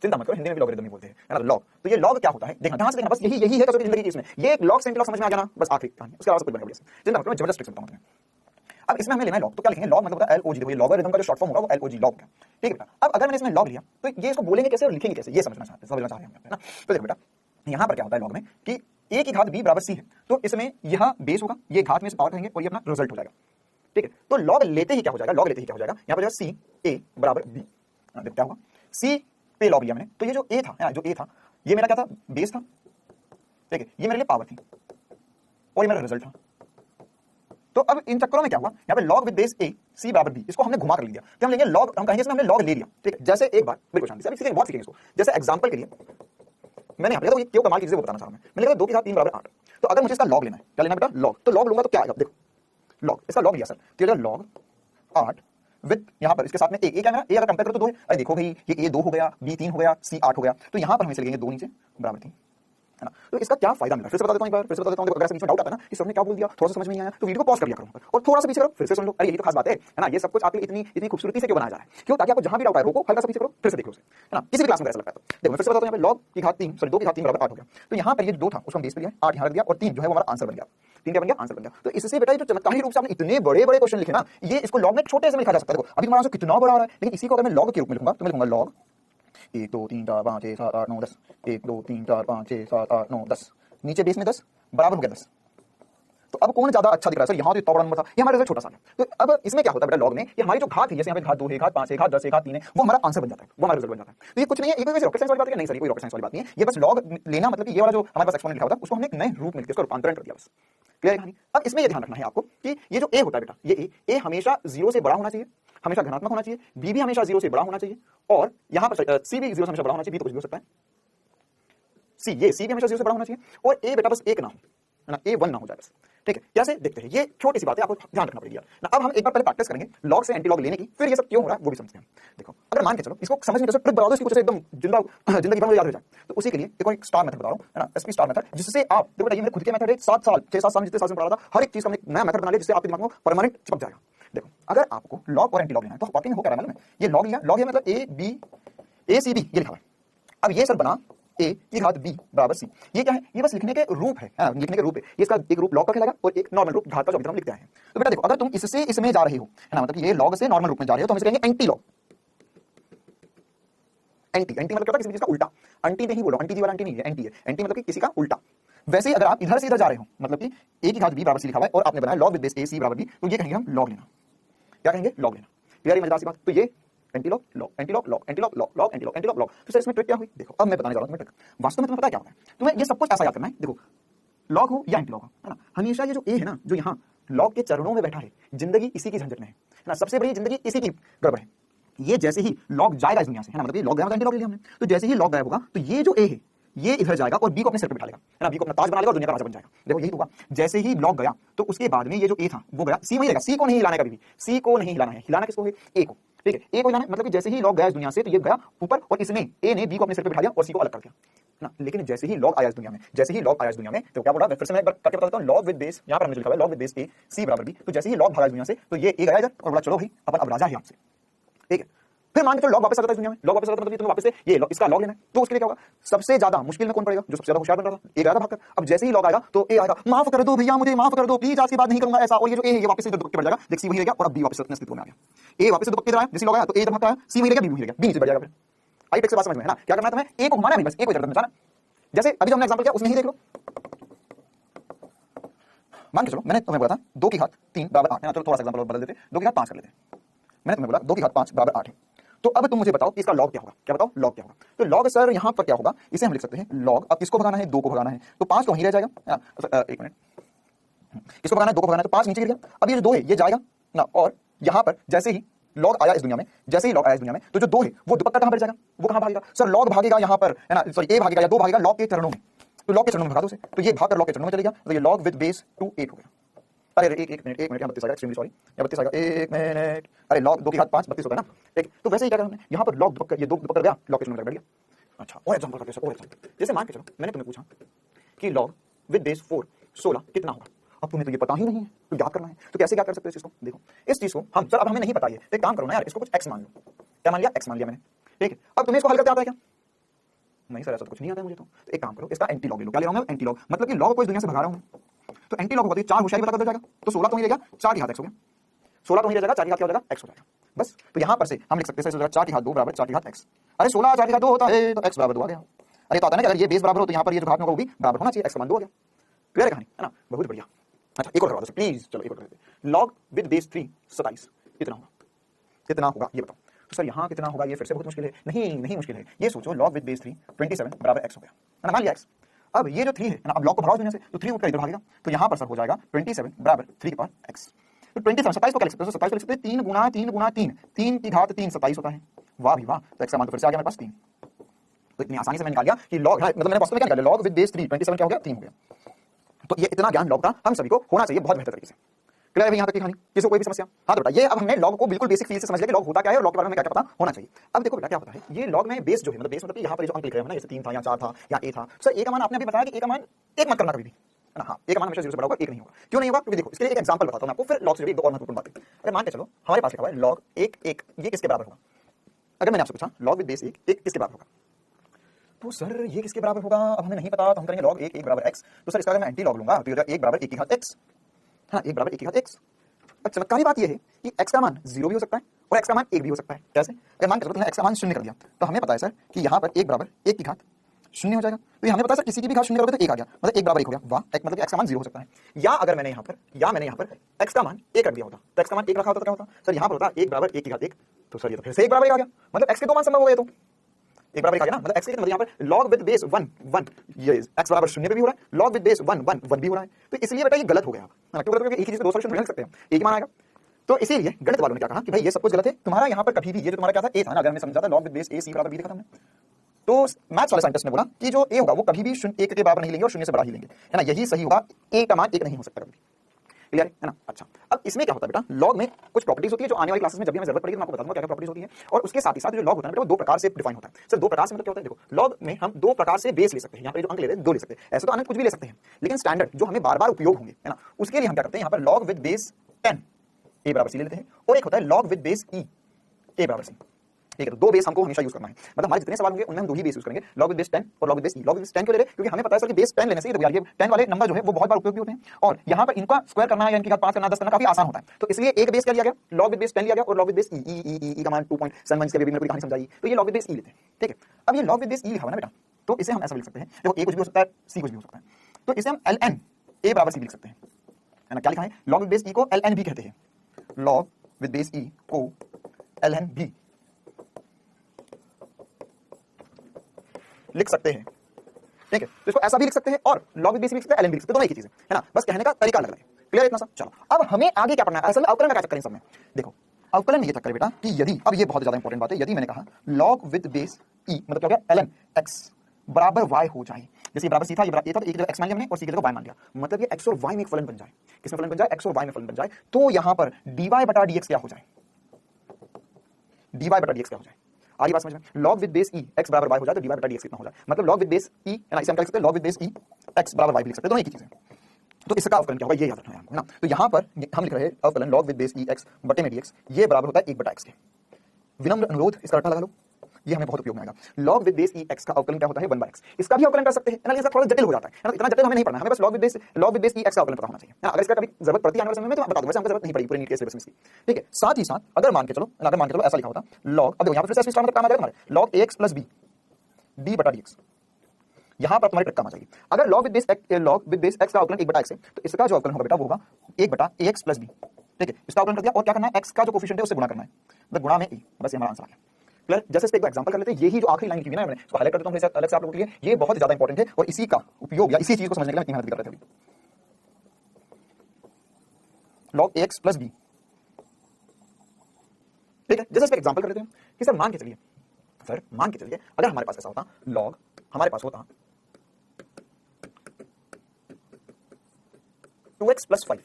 चिंता मत करो, हिंदी में भी लॉगरिथम ही बोलते हैं, है ना, लॉग। तो ये लॉग क्या होता है, देखना ध्यान से देखना, बस यही है जिंदगी की इसमें, ये एक लॉग सेंटी लॉग समझ में आ गया ना, बस आखिरी कहानी, उसके अलावा सब कुछ बनेगा। चिंता मत करो, मैं जबरदस्त ट्रिक बताऊं तुम्हें। अब इसमें हमें लेना है लॉग, तो क्या लिखेंगे, लॉग मतलब होता है LOG। देखो ये लॉगरिथम का जो शॉर्ट फॉर्म होगा वो LOG लॉग है, ठीक है बेटा। अब अगर मैंने इसमें लॉग लिया तो ये इसको बोलेंगे कैसे और लिखेंगे कैसे, ये समझना चाह रहे हैं ना। तो देखो बेटा यहाँ पर क्या होता है लॉग में कि a की घात b बराबर c है, तो इसमें यह बेस होगा, ये घात में से पावर करेंगे और ये अपना रिजल्ट हो जाएगा, ठीक है। तो लॉग लेते ही क्या हो जाएगा, लॉग लेते ही क्या हो जाएगा, यहाँ पर c a बराबर b, देखो क्या होगा, c पे लॉग लिया मैंने, तो ये जो a था, जो a था ये मेरा क्या था, बेस था, ठीक है, ये मेरे लिए पावर थी और ये मेरा रिजल्ट था। तो अब इन चक्करों में क्या हुआ, यहाँ पे log with base a c बराबर b, इसको हमने घुमा कर लिया, तो हम लेंगे लॉग, हम कहेंगे इसमें हमने लॉग ले लिया, ठीक है। जैसे एक बार बिल्कुल शांति से अभी सीखेंगे, बहुत सीखेंगे इसको। जैसे एग्जांपल के लिए मैंने यहाँ पे तो ये क्यों कमाल की चीज़ वो बताना चाह रहा हूं मैं, लिखा 2 की घात 3 बराबर 8, तो अगर मुझे इसका लॉग लेना है, क्या लेना है बेटा, लॉग। तो लॉग लूंगा तो क्या आएगा, देखो लॉग, इसका लॉग लिया सर, तो लॉग 8 विद यहाँ पर इसके साथ में a क्या है, a अगर कंपेयर करो तो 2 है, अरे देखो भाई ये a 2 हो गया, b 3 हो गया, c 8 हो गया, तो यहाँ पर हम इसे लिखेंगे 2 नीचे बराबर 3, है ना। तो इसका क्या फायदा मिला, फिर से बता देता हूं, एक बार फिर से बता देता हूं। अगर बीच में डाउट आता है ना कि सर ने क्या बोल दिया, थोड़ा सा समझ में नहीं आया, तो वीडियो को पॉज कर लिया करो और थोड़ा सा पीछे करो, फिर से सुन लो। अरे ये तो खास बात है ना, ये सब कुछ आपके लिए इतनी खूबसूरती से क्यों बनाया जा रहा है, क्यों, ताकि आपको जहां भी डाउट आए रोको, हल्का सा पीछे करो, फिर से देखो उसे, है ना। किसी भी क्लास में ऐसा लगता है। तो देखो मैं फिर से बताता हूं, यहाँ पे लॉग की घात 3 सॉरी 2 की घात 3 बराबर 8 हो गया, तो यहाँ पर ये 2 था उसको हम बेस पे लिया, 8 यहाँ रख दिया और 3 जो है वो हमारा आंसर बन गया, 3 क्या बन गया, आंसर बन गया। तो इससे बेटा ये जो चमत्कारी रूप से आपने इतने बड़े बड़े क्वेश्चन लिखे ना, ये इसको लॉग में छोटे से में लिखा जा सकता है। देखो अभी तुम्हारा आंसर कितना बड़ा आ रहा है, लेकिन इसी को अगर मैं लॉग के रूप में लिखूंगा तो मैं लिखूंगा लॉग 1 2 3 4 5 6 7 8 9 10, 1 2 3 4 5 6 7 8 9 10, नीचे बेस में 10 बराबर हो गया 10, तो अब कौन ज्यादा अच्छा दिख रहा है सर? यहाँ तो इतना बड़ा नंबर था, ये हमारा रिजल्ट छोटा सा है। तो अब इसमें क्या होता है बेटा लॉग में, ये हमारी जो घात है, जैसे यहाँ पे घात 2 है, घात 5 है, घात 10 है, घात 3 है, वो हमारा आंसर बन जाता है, वो हमारा रिजल्ट बन जाता है। तो ये कुछ नहीं है, ये कोई रॉकेट साइंस वाली बात है नहीं सर, ये कोई रॉकेट साइंस वाली बात नहीं है। ये बस लॉग लेना, मतलब कि ये वाला जो हमारे पास एक्सपोनेंट लिखा होता है उसको हमने एक नए रूप में लिख के उसका रूपांतरण कर दिया बस। क्लियर है कहानी? अब इसमें ये ध्यान रखना है आपको कि ये जो ए होता है बेटा, ये ए हमेशा 0 से बड़ा होना चाहिए, हमेशा धनात्मक होना चाहिए, बी भी हमेशा 0 से बड़ा होना चाहिए, और यहाँ पर सी भी 0 से हमेशा बड़ा होना चाहिए, बी तो कुछ भी हो सकता है, सी भी हमेशा 0 से बड़ा होना चाहिए, और ए बेटा बस 1 ना हो, है ना, A1 ना हो जाए बस। ठीक है, कैसे देखते हैं, ये छोटी सी बात है, आपको ध्यान रखना पड़ेगी ना। अब हम एक बार पहले प्रैक्टिस करेंगे लॉग से एंटी लॉग लेने की, फिर ये सब क्यों हो रहा है वो भी समझते हैं। देखो, अगर मान के चलो इसको समझने जैसे ट्रिक बता दो, इसकी कुछ एकदम जिंदगी भर में याद हो जाए, तो उसी के लिए देखो एक स्टार मेथड बता रहा हूं, है ना, एसपी स्टार मेथड, जिससे आप देखो ये मेरे खुद के मेथड है, 7 साल 6-7 साल जितने साल से पढ़ा था, हर एक चीज का हमने नया मेथड बना लिया, जिससे आपके दिमाग में परमानेंट चिपक जाएगा। देखो, अगर आपको लॉग और एंटी लॉग लेना है तो वाकई में हो क्या रहा है मालूम है, ये लॉग लिया, लॉग है मतलब ए सी बी ये लिखा है। अब ये सर बना a की घात b बराबर c, ये क्या है, ये बस लिखने के रूप है, लिखने के रूप है, ये इसका एक रूप लॉग का कहलाएगा और एक नॉर्मल रूप घात का, जो हम लिखते हैं। तो बेटा देखो, अगर तुम इससे इसमें जा रहे हो, है ना, मतलब ये लॉग से नॉर्मल रूप में जा रहे हो, तो हम इसे कहेंगे एंटी लॉग। एंटी मतलब क्या होता है, किसी चीज का उल्टा। अंटी नहीं बोलो, अंटी जी वाला अंटी नहीं है, एंटी है, एंटी मतलब कि किसी का उल्टा। वैसे ही अगर आप इधर से इधर जा रहे हो, मतलब कि a की घात b बराबर c लिखा हुआ है और आपने बनाया log with base a c बराबर b, तो ये कहेंगे हम लॉग लेना। क्या कहेंगे? लॉग लेना। क्लियर है मजेदार सी बात? तो ये anti log log anti log log anti log log log anti log anti log log. तो सर इसमें ट्रिक क्या हुई? देखो, अब मैं बताने जा रहा हूं तुम्हें ट्रिक। वास्तव में तुम्हें पता है क्या होता है, तुम्हें ये सब कुछ ऐसा याद करना है। देखो, लॉग हो या एंटी लॉग हो, है ना, हमेशा ये जो ए है ना, जो यहाँ लॉग के चरणों में बैठा है, जिंदगी इसी की झंझट में है ना, सबसे बड़ी जिंदगी इसी की गड़बड़ है। ये जैसे ही लॉग जाएगा इस दुनिया से, है ना, मतलब ये लॉग गया, एंटी लॉग ले लिया हमने, तो जैसे ही लॉग गायब होगा तो ये जो ए है ये इधर जाएगा और बी को अपने सिर पे बिठा लेगा, है ना, बी को अपना ताज बना लेगा और दुनिया का राजा बन जाएगा। देखो यही होगा, जैसे ही लॉग गया तो उसके बाद में ये जो ए था वो गया, सी वहीं रहेगा, सी को नहीं हिलाना है, कभी भी सी को नहीं हिलाना है। हिलाना किसको है? ए को। ठीक है, ए को हिलाना है, मतलब कि जैसे ही लॉग गया इस दुनिया से तो ये गया ऊपर और इसने ए ने बी को अपने सिर पे बिठा लिया और सी को अलग कर दिया, है ना। लेकिन जैसे ही लॉग आया इस दुनिया में, जैसे ही लॉग आया इस दुनिया में, तो क्या बोला, मैं फिर से मैं एक बार करके बता देता हूं, लॉग विद बेस, यहां पर हमने लिखा है लॉग विद बेस ए सी बराबर बी। तो जैसे ही लॉग भागा इस दुनिया से तो ये ए गया इधर और बोला चलो भाई अपन अब राजा है आपसे। ठीक है, फिर मान के चलो लॉग वापस आ जाता है इस दुनिया में, लॉग वापस आ जाता है, मतलब तुम्हें वापस से ये इसका लॉग लेना है, तो उसके लिए क्या होगा, सबसे ज्यादा मुश्किल में कौन पड़ेगा? जो सबसे ज्यादा होशियार बन रहा था, ए गया था भागकर। अब जैसे ही लॉग आएगा तो ए आएगा, माफ कर दो भैया, मुझे माफ कर दो प्लीज, आज के बाद नहीं करूंगा ऐसा, और ये जो ए है ये वापस से दुबक्के बढ़ जाएगा, देख सी वही रह गया और अब बी वापस अपने अस्तित्व में आ गया। ए वापस से दुबक्के इधर आया, जैसे लॉग आया तो ए इधर भागता है, सी वही रह गया, बी वही रह गया, बी नीचे बढ़ जाएगा। फिर आई टेक से बात समझ में है ना, क्या करना है तुम्हें? ए को घुमाना है बस, ए को इधर घुमाना। जैसे अभी जो हमने एग्जांपल किया उसमें ही देख लो, मान के चलो मैंने तुम्हें बोला था 2 की घात 3 बराबर 8, है ना, चलो थोड़ा सा एग्जांपल बदल देते, 2 की घात 5 कर लेते हैं। मैंने तुम्हें बोला 2 की घात 5 बराबर 8 है, तो अब तुम मुझे बताओ कि इसका लॉग क्या होगा? क्या बताओ लॉग क्या होगा? तो लॉग सर यहाँ पर क्या होगा, इसे हम लिख सकते हैं लॉग, अब किसको भगाना है? 2 को भगाना है, तो 5 तो वहीं रह जाएगा, एक मिनट, किसको भगाना है? 2 को भगाना है, तो 5 नीचे गिर गया। अब ये जो 2 है ये जाएगा ना, और यहाँ पर जैसे ही लॉग आया इस दुनिया में, जैसे ही लॉग आया इस दुनिया में, तो जो 2 है वो दुपट्टा कहाँ बैठ जाएगा? वो कहाँ भागेगा सर? लॉग भागेगा यहाँ पर, है ना, सॉरी ए भागेगा या 2 भागेगा लॉग के चरणों में, तो लॉग के चरणों में भगा दो उसे, तो ये भागकर लॉग के चरणों में चलेगा, तो ये लॉग विद बेस 2 8 हो गया। अरे एक मिनट यहाँ 32 आएगा, एक्सट्रीमली सॉरी, यहाँ 32 आएगा, एक मिनट, अरे लॉग 2 की घात 5 32 होता है ना। ठीक, तो वैसे ही क्या करा हमने, यहाँ पर लॉग दुपक्कर, ये 2 दुपक्कर गया, लॉग के चरणों में बैठ गया। अच्छा, और एग्जांपल करते हैं, और एग्जांपल, जैसे मान के चलो मैंने तुम्हें पूछा कि लॉग विद बेस 4 16 कितना होगा? अब तुम्हें तो ये पता ही नहीं है, तो क्या करना है? तो कैसे क्या कर सकते हो इस चीज को? देखो, इस चीज को हम सर अब हमें नहीं पता है, तो एक काम करो ना यार, इसको कुछ x मान लो। क्या मान लिया? x मान लिया मैंने। ठीक है, अब तुम्हें इसको हल करते आता है क्या? नहीं सर ऐसा तो कुछ नहीं आता है मुझे। तो एक काम करो, इसका एंटी लॉग ले लो। क्या ले रहा हूं मैं? एंटी लॉग, मतलब कि लॉग को इस दुनिया से भगा रहा हूं, तो एंटी लॉग होगा तो 4 होशियारी पता कर जाएगा, तो 16 तो वहीं रहेगा, 4 की घात x हो गया, 16 तो वहीं रहेगा, 4 की घात क्या हो जाएगा? x हो जाएगा बस। तो यहां पर से हम लिख सकते हैं 4 की घात 2 बराबर 4 की घात x। अरे 16 4 की घात 2 होता है तो x बराबर 2 आ गया। अरे तो आता है ना कि अगर ये बेस बराबर हो तो यहां पर ये जो घात होगा वो भी बराबर होना चाहिए, x का मान 2 आ गया। क्लियर है कहानी, है ना? बहुत बढ़िया। अच्छा एक और करवा दो प्लीज, चलो एक और करते हैं। लॉग विद बेस 3 27 कितना होगा? कितना होगा ये बताओ। तो सर यहाँ कितना होगा? ये फिर से बहुत मुश्किल है। नहीं मुश्किल है, ये सोचो लॉग विद बेस 3 27 बराबर x हो गया, है ना, मान लिया x। अब ये जो 3 है ना, अब लॉग को भगाओ दुनिया से, तो 3 ऊपर इधर भागेगा, तो यहाँ पर सर हो जाएगा 27 बराबर 3 की पावर x। तो 27 27 को क्या लिख सकते हो? 27 को लिख सकते हैं 3 गुना 3 गुना 3, 3 की घात 3 27 होता है। वाह भी वाह, तो x का मान तो फिर से आ गया मेरे पास 3। तो इतनी आसानी से मैंने निकाल लिया कि लॉग, मतलब मैंने वास्तव में क्या निकाला, लॉग विद बेस 3 27 क्या हो गया? 3 हो गया। तो ये इतना ज्ञान लॉग का हम सभी को होना चाहिए बहुत बेहतर तरीके से। क्लियर है यहाँ तक की कहानी? किसी को कोई भी समस्या? हाँ तो बेटा ये अब हमने लॉग को बिल्कुल बेसिक फील से समझ लिया कि लॉग होता क्या है और लॉग के बारे में क्या क्या पता होना चाहिए। अब देखो बेटा क्या होता है, ये लॉग में बेस जो है, मतलब बेस मतलब कि यहाँ पर जो अंक लिख रहे हैं ना, जैसे 3 था या 4 था या a था, सर a का मान आपने अभी बताया कि a का मान 1 मत करना कभी भी, है ना। हाँ, a का मान हमेशा 0 से बड़ा होगा, 1 नहीं होगा। क्यों नहीं होगा? क्योंकि देखो इसके लिए एक एग्जांपल बताता हूं मैं आपको, फिर लॉग से जुड़ी एक और महत्वपूर्ण बात है। अरे मान के चलो हमारे पास लिखा हुआ है लॉग 1 1, ये किसके बराबर होगा? अगर मैंने आपसे पूछा लॉग विद बेस 1 1 किसके बराबर होगा, तो सर ये किसके बराबर होगा अब हमें नहीं पता, तो हम करेंगे लॉग 1 1 बराबर x। तो सर इसका अगर मैं एंटी लॉग लूंगा तो ये 1 बराबर 1 की घात x, हाँ 1 बराबर 1 की घात x। अब चमत्कारी बात ये है कि x का मान 0 भी हो सकता है और x का मान 1 भी हो सकता है। कैसे? अगर मान के चलो तुमने x का मान 0 कर दिया, तो हमें पता है सर कि यहाँ पर 1 बराबर 1 की घात शून्य हो जाएगा। तो ये हमें पता है सर किसी की भी घात शून्य करोगे तो 1 आ गया, मतलब 1 बराबर 1 हो गया। वाह, मतलब x का मान 0 हो सकता है। या अगर मैंने यहाँ पर x का मान 1 रख दिया होता, तो x का मान 1 रखा होता तो क्या होता सर, यहाँ पर होता 1 बराबर 1 की घात 1, तो सर ये तो फिर से 1 बराबर 1 आ गया, मतलब x के दो मान संभव हो गए। तो 1 बराबर 1 आ गया ना, मतलब x के मतलब यहाँ पर log विद बेस 1 1, ये x बराबर 0 पे भी हो रहा है, log विद बेस 1 1 1 भी हो रहा है। तो इसलिए बेटा ये गलत हो गया। क्यों गलत हो गया? एक ही चीज के दो सॉल्यूशन नहीं लिख सकते हैं, एक ही मान आएगा। तो इसीलिए गणित वालों ने क्या कहा कि भाई ये सब कुछ गलत है, तुम्हारा यहाँ पर कभी भी ये जो तुम्हारा क्या था a था ना, अगर हमने समझा था log with base a c बराबर b लिखा था हमने, तो मैथ्स वाले साइंटिस्ट ने बोला कि जो a होगा वो कभी भी 1 के बराबर नहीं लेंगे और 0 से बड़ा ही लेंगे, है ना, यही सही होगा, a का मान 1 नहीं हो सकता कभी। क्लियर है ना? अच्छा, अब इसमें क्या होता है बेटा, लॉग में कुछ प्रॉपर्टीज होती है जो आने वाली क्लासेस में जब भी हमें जरूरत पड़ेगी मैं आपको बताऊंगा क्या क्या प्रॉपर्टीज होती है। और उसके साथ ही साथ जो लॉग होता है बेटा वो दो प्रकार से डिफाइन होता है। सर दो प्रकार से मतलब क्या होता है? देखो, लॉग में हम दो प्रकार से बेस ले सकते हैं, यहाँ पे जो अंक ले रहे हैं दो ले सकते हैं, ऐसे तो अनंत कुछ भी ले सकते हैं, लेकिन स्टैंडर्ड जो हमें बार बार उपयोग होंगे, है ना, उसके लिए हम क्या करते हैं, यहाँ पर लॉग विद बेस 10 a बराबर c ले लेते हैं, और एक होता है log with base e a बराबर c। ठीक है, तो दो बेस हमको हमेशा यूज करना है, मतलब हमारे जितने सवाल होंगे उनमें हम दो ही बेस यूज करेंगे, लॉग विद बेस 10 और log with base e। Log with base 10 क्यों ले रहे हैं? क्योंकि हमें पता है सर कि बेस 10 लेने से देखो यार ये 10 वाले नंबर जो है वो बहुत बार उपयोगी होते हैं, और यहाँ पर इनका स्क्वायर करना या इनकी घात 5 करना 10 करना काफी आसान होता है। तो इसलिए एक बेस क्या लिया गया, लॉग विद बेस 10 लिया गया, और लॉग विद बेस e का मान 2.71 इसके भी कहानी समझाई, तो ये लॉग विद बेस e लेते हैं। ठीक है, अब ये लॉग विद बेस e लिखा हुआ ना बेटा, तो इसे हम ऐसा लिख सकते हैं, देखो a कुछ भी हो सकता है, c कुछ भी हो सकता है, तो इसे हम ln a बराबर c लिख सकते हैं, है ना। क्या लिखा है? लॉग विद बेस e को ln भी कहते हैं, लॉग विद बेस e को ln भी लिख सकते हैं। ठीक है, तो इसको ऐसा भी लिख सकते हैं और log विद बेस भी लिख सकते हैं, ln भी लिख सकते हैं, दोनों एक ही चीज है ना, बस कहने का तरीका अलग अलग है। क्लियर है इतना सा? चलो अब हमें आगे क्या पढ़ना है, असल में अवकलन का क्या चक्कर है सब में। देखो, अवकलन में ये चक्कर है बेटा कि यदि, अब ये बहुत ज्यादा इंपॉर्टेंट बात है, यदि मैंने कहा log विद बेस e मतलब क्या हो गया, ln x बराबर y हो जाए, जैसे बराबर c था, ये बराबर a था, तो एक जगह x मान लिया हमने और c की जगह y मान लिया, मतलब ये x और y में एक फलन बन जाए। किसमें फलन बन जाए? x और y में फलन बन जाए। तो यहां पर dy बटा dx क्या हो जाए, dy बटा dx क्या हो जाए? आ रही बात समझ में? log with base e x बराबर y हो जाए तो dy बटा dx कितना हो जाए, मतलब log विद बेस e, है ना, इसे हम क्या लिख सकते हैं, log with base e x बराबर y भी लिख सकते हैं, दोनों एक ही चीज है। तो इसका अवकलन क्या होगा ये याद रखना है आपको, है ना। तो यहां पर हम लिख रहे हैं अवकलन log with base e x बटे में dx, ये बराबर होता है 1 बटा x के। विनम्र अनुरोध इसका रट्टा लगा लो, ये हमें बहुत उपयोग में आएगा। log with base e x का अवकलन क्या होता है, 1 बाय x। इसका भी अवकलन कर सकते हैं, है ना, इसका थोड़ा जटिल हो जाता है ना, इतना जटिल हमें नहीं पढ़ना, हमें बस log with base e x का अवकलन पता होना चाहिए, है ना। अगर इसका कभी जरूरत पड़ती है आने वाले समय में तो मैं बता दूंगा, वैसे हमको जरूरत नहीं पड़ेगी पूरे नीट के सिलेबस में इसकी। ठीक है, साथ ही साथ अगर मान के चलो ऐसा लिखा होता log, अब देखो यहां पर फिर से स्टार मतलब काम आ जाएगा तुम्हारे, log ax plus b d बटा dx, यहां पर तुम्हारी ट्रिक काम आ जाएगी। अगर log विद बेस x का अवकलन 1 बटा x है, तो इसका जो अवकलन होगा बेटा वो होगा 1 बटा ax प्लस b। ठीक है, इसका अवकलन कर दिया और क्या करना है, x का जो कोफिशिएंट है उससे गुणा करना है, मतलब गुणा में e, बस ये हमारा आंसर आ गया। क्लियर? जैसे इस पे एक एग्जांपल कर लेते हैं, यही जो आखिरी लाइन लिखी हुई है ना, मैंने इसको हाईलाइट कर देता हूं अलग से आप लोगों के लिए, ये बहुत ज्यादा इंपॉर्टेंट है और इसी का उपयोग या इसी चीज को समझने के लिए मैं इतनी मेहनत भी कर रहा था। log ax प्लस b, ठीक है, जैसे इस पे एग्जांपल कर लेते हैं कि सर मान के चलिए अगर हमारे पास ऐसा होता log, हमारे पास होता 2x plus 5,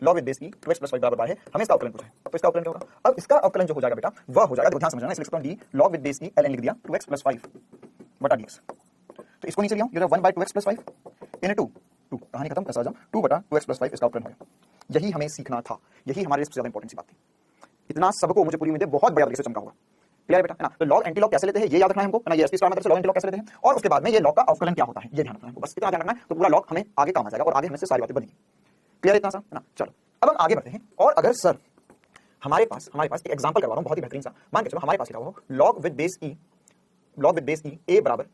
log with base e 2x plus 5 बराबर y है, हमें इसका अवकलन पूछा है, तो इसका अवकलन क्या होगा? अब इसका अवकलन जो हो जाएगा बेटा वह हो जाएगा, ध्यान समझना, इसलिए लिखता हूं d log with base e ln लिख दिया 2x प्लस 5 बटा dx, तो इसको नीचे ले आऊं, ये 1 बाय 2x प्लस 5 इनटू 2, कहानी खत्म, ऐसा आ जाऊं 2 बटा 2x प्लस 5 इसका अवकलन हो गया। यही हमें सीखना था, यही हमारे लिए सबसे ज्यादा इंपॉर्टेंट सी बात थी। इतना सबको मुझे पूरी उम्मीद है बहुत बढ़िया तरीके से चमका होगा। क्लियर है बेटा, है ना। तो लॉग एंटी लॉग कैसे लेते हैं ये याद रखना है हमको, है ना, ये एसपी स्टार मतलब से लॉग एंटी लॉग कैसे लेते हैं, और उसके बाद में ये लॉग का अवकलन क्या होता है ये ध्यान रखना है हमको, बस इतना ध्यान रखना है, तो पूरा लॉग हमें आगे काम आ जाएगा और आगे हमें से सारी बातें बनेगी। क्लियर है इतना सा, है ना। चलो अब हम आगे बढ़ते हैं, और अगर सर हमारे पास एक एग्जांपल करवा रहा हूं बहुत ही बेहतरीन सा, मान के चलो हमारे पास लिखा हुआ log with base e a बराबर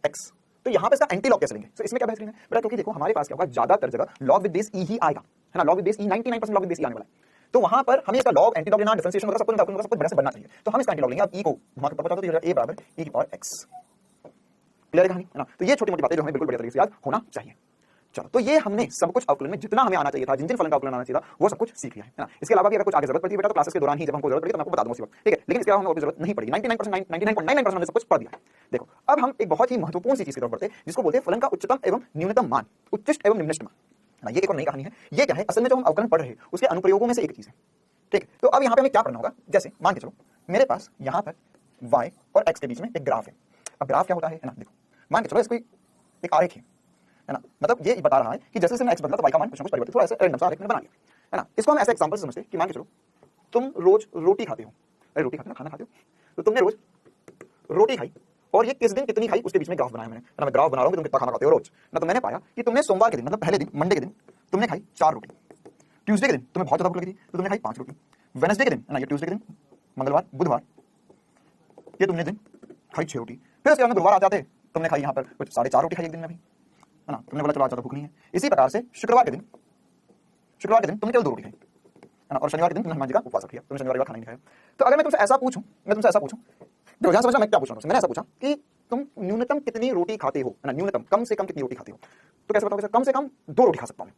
x, तो यहां पे इसका एंटी लॉग कैसे लेंगे? तो इसमें क्या बेहतरीन है बेटा, क्योंकि देखो हमारे पास क्या होगा, ज्यादातर जगह log विद बेस e ही आएगा, है ना, log with base e 99% log with base e आने वाला है, तो वहां पर हमें इसका log एंटी लॉग लेना, डिफरेंशिएशन वगैरह सब कुछ बढ़िया से बनना चाहिए, तो हम इसका एंटी लॉग लेंगे। अब e को वहां पे पता होता है a बराबर e की पावर x। क्लियर है कहानी, है ना। तो ये छोटी मोटी बातें जो हमें बिल्कुल बढ़िया तरीके से याद होना चाहिए। चलो, तो ये हमने सब कुछ अवकलन में जितना हमें आना चाहिए था, जिन जिन फलन का अवकलन आना चाहिए था वो सब कुछ सीख लिया है ना। इसके अलावा भी अगर कुछ आगे जरूरत पड़ती है बेटा तो क्लासेस के दौरान ही जब हमको जरूरत पड़ेगी तो मैं आपको बता दूंगा उसी वक्त, ठीक है। लेकिन इसके अलावा हमें और जरूरत नहीं पड़ेगी, 99.99% हमने सब कुछ पढ़ दिया है। देखो अब हम एक बहुत ही महत्वपूर्ण सी चीज की तरफ बढ़ते हैं जिसको बोलते हैं फलन का उच्चतम एवं न्यूनतम मान, उच्चिष्ट एवं निम्नष्ट मान। ये एक और नई कहानी है। ये क्या है, असल में जो हम अवकलन पढ़ रहे हैं उसके अनुप्रयोगों में से एक चीज है, ठीक। तो अब यहाँ पे हमें क्या करना होगा, जैसे मान के चलो मेरे पास यहाँ पर y और x के बीच में एक ग्राफ है। अब ग्राफ क्या होता है ना, देखो मान के चलो इसको एक आरेख है ना, मतलब ये बता रहा है कि जैसे जैसे मैं x बदला तो y का मान कुछ ना कुछ परिवर्तित, थोड़ा ऐसे रैंडम सा आरेख मैंने बना लिया, है ना। इसको हम ऐसे एग्जांपल से समझते हैं कि मान के चलो तुम रोज रोटी खाते हो, अरे रोटी खाते हो ना, खाना खाते हो, तो तुमने रोज रोटी खाई और ये किस दिन कितनी खाई उसके बीच में ग्राफ बनाया मैंने, है ना। मैं ग्राफ बना रहा हूं कि तुम कितना खाना खाते हो रोज ना। तो मैंने पाया कि तुमने सोमवार के दिन मतलब पहले दिन मंडे के दिन तुमने खाई 4 रोटी, ट्यूसडे के दिन तुम्हें बहुत ज्यादा भूख लगी थी तो तुमने खाई 5 रोटी, वेडनेसडे के दिन, है ना, ये ट्यूसडे के दिन, मंगलवार बुधवार ये तुमने दिन खाई 6 रोटी, फिर उसके बाद गुरुवार आते तुमने खाई यहाँ पर कुछ 4.5 रोटी खाई एक दिन में, अभी है ना, तुमने बोला चलो आज ज्यादा भूख नहीं है। इसी प्रकार से शुक्रवार के दिन तुमने केवल 2 रोटी खाई, है ना, और शनिवार के दिन तुमने हनुमान जी का उपवास रख लिया, तुमने शनिवार का खाना नहीं खाया। तो अगर मैं तुमसे ऐसा पूछूं, तो ध्यान समझना मैं क्या पूछ रहा हूं। मैंने ऐसा पूछा कि तुम न्यूनतम कितनी रोटी खाते हो, है ना, न्यूनतम कम से कम कितनी रोटी खाते हो। तो कैसे बताओगे सर? कम से कम 2 रोटी खा सकता हूं मैं।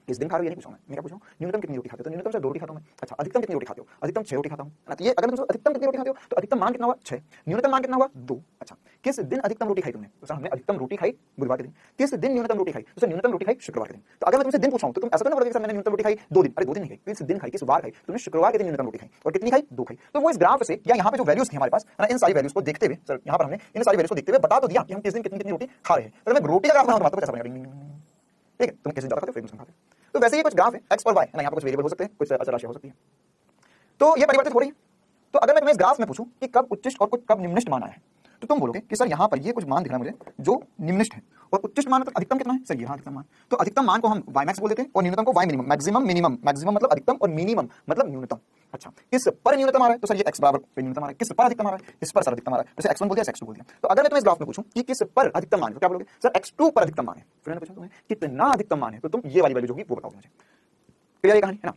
इस दिन खा रहे हो ये नहीं पूछा मैं क्या पूछा? न्यूनतम कितनी रोटी खाते हो? तो न्यूनतम से 2 रोटी खाता हूं मैं। अच्छा, अधिकतम कितनी रोटी खाते हो? अधिकतम 6 रोटी खाता हूं, है ना। तो ये अगर तुम अधिकतम कितनी रोटी खाते हो तो अधिकतम मान कितना हुआ? 6। न्यूनतम मान कितना हुआ? 2। अच्छा, किस दिन अधिकतम रोटी खाई तुमने? तो सर हमने अधिकतम रोटी खाई बुधवार के दिन। किस दिन न्यूनतम रोटी खाई? तो सर न्यूनतम रोटी खाई शुक्रवार के दिन। तो अगर मैं तुमसे दिन पूछ रहा हूं तो तुम ऐसा तो नहीं बोलोगे सर मैंने न्यूनतम रोटी खाई 2 दिन। अरे 2 दिन नहीं खाई, किस दिन खाई, किस बार खाई? तुमने शुक्रवार के दिन न्यूनतम रोटी खाई। और कितनी खाई? 2 खाई। तो वो इस ग्राफ से या यहाँ पे जो वैल्यूज थी हमारे पास, है ना, इन सारी वैल्यूज को देखते हुए सर यहाँ पर हमने इन सारी वैल्यूज को देखते हुए बता तो दिया कि हम किस दिन कितनी कितनी रोटी खा रहे हैं। तो मैं रोटी का ग्राफ बनाऊं तो कैसा बनेगा? ठीक है, तुम किस दिन ज्यादा खाते हो, फिर खाते हो। तो वैसे ही कुछ ग्राफ है एक्स और वाई, है ना, यहाँ पर कुछ वेरिएबल हो सकते हैं, कुछ अचर राशि हो सकती है, तो ये परिवर्तित हो रही है। तो अगर मैं तुम्हें इस ग्राफ में पूछूं कि कब उच्चिष्ट और कब निम्निष्ट मान आया है, तो तुम बोलोगे कि सर यहाँ पर ये कुछ मान दिख रहा है मुझे जो निम्निष्ट है, और उच्चिष्ट मान मतलब अधिकतम कितना है सर? यहाँ अधिकतम मान। तो अधिकतम मान को हम वाई मैक्स बोल देते हैं और न्यूनतम को Y minimum. Maximum minimum, maximum मतलब अधिकतम और मिनिमम मतलब न्यूनतम। अच्छा, किस पर न्यूनतम आ रहा है? तो सर ये x बराबर पे न्यूनतम आ रहा है। किस पर अधिकतम आ रहा है? इस पर सर अधिकतम आ रहा है। जैसे x1 बोल दिया, x2 बोल दिया। तो अगर मैं तुम्हें इस ग्राफ में पूछूं कि किस पर अधिकतम मान है तो क्या बोलोगे? सर x2 पर अधिकतम मान है। फिर मैंने पूछा तुम्हें कितना अधिकतम मान है, तो तुम ये वाली वैल्यू जो होगी वो बताओगे मुझे। क्लियर है कहानी, है ना।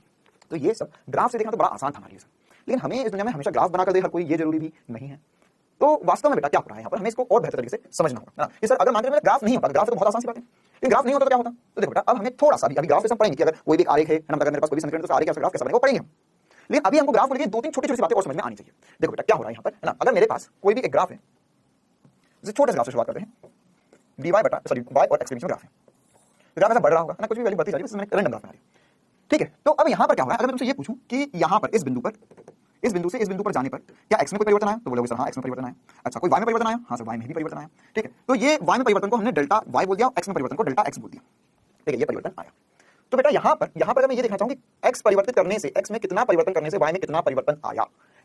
तो ये सब ग्राफ से देखना तो बड़ा आसान था हमारे लिए सर, लेकिन हमें इस दुनिया में हमेशा ग्राफ बनाकर दे हर कोई ये जरूरी भी नहीं है। तो वास्तव में बेटा क्या हो रहा है यहाँ पर, हमें इसको और बेहतर तरीके से समझना होगा कि सर अगर मान लीजिए ग्राफ नहीं होता, ग्राफ तो बहुत आसान सी बात है, लेकिन ग्राफ नहीं होता तो क्या होता? तो देखो बेटा अब हमें थोड़ा सा भी अभी ग्राफ से हम पढ़ेंगे कि अगर कोई भी आरेख है ना, अगर मेरे पास कोई भी समीकरण तो आरेख या ग्राफ कैसे बनेगा वो पढ़ेंगे हम। लेकिन अभी हमको ग्राफ को लेकर 2-3 छोटी छोटी बातें और समझ में आनी चाहिए। देखो बेटा क्या हो रहा है यहाँ पर, है ना, अगर मेरे पास कोई भी एक ग्राफ है, जैसे छोटे से ग्राफ से शुरुआत करते हैं, dy बटा सॉरी y और x के बीच में ग्राफ है, ग्राफ ऐसा बढ़ रहा होगा ना, कुछ भी वैल्यू बढ़ती जा रही है, मैंने रैंडम ग्राफ बना दिया। ठीक है, तो अब यहाँ पर क्या हो रहा है, अगर मैं तुमसे ये पूछूं कि यहाँ पर इस बिंदु पर, इस बिंदु से इस बिंदु पर जाने पर क्या x में कोई परिवर्तन आया? तो बोलोगे सर हाँ x में परिवर्तन आया। अच्छा, कोई y में परिवर्तन आया? हाँ सर y में भी परिवर्तन आया। ठीक है, तो ये y में परिवर्तन को हमने डेल्टा y बोल दिया और x में परिवर्तन को डेल्टा x बोल दिया। ठीक है, ये परिवर्तन आया। तो बेटा यहाँ पर अगर मैं ये देखना चाहूँ कि x परिवर्तित करने से, x में कितना परिवर्तन करने से y में कितना परिवर्तन आया,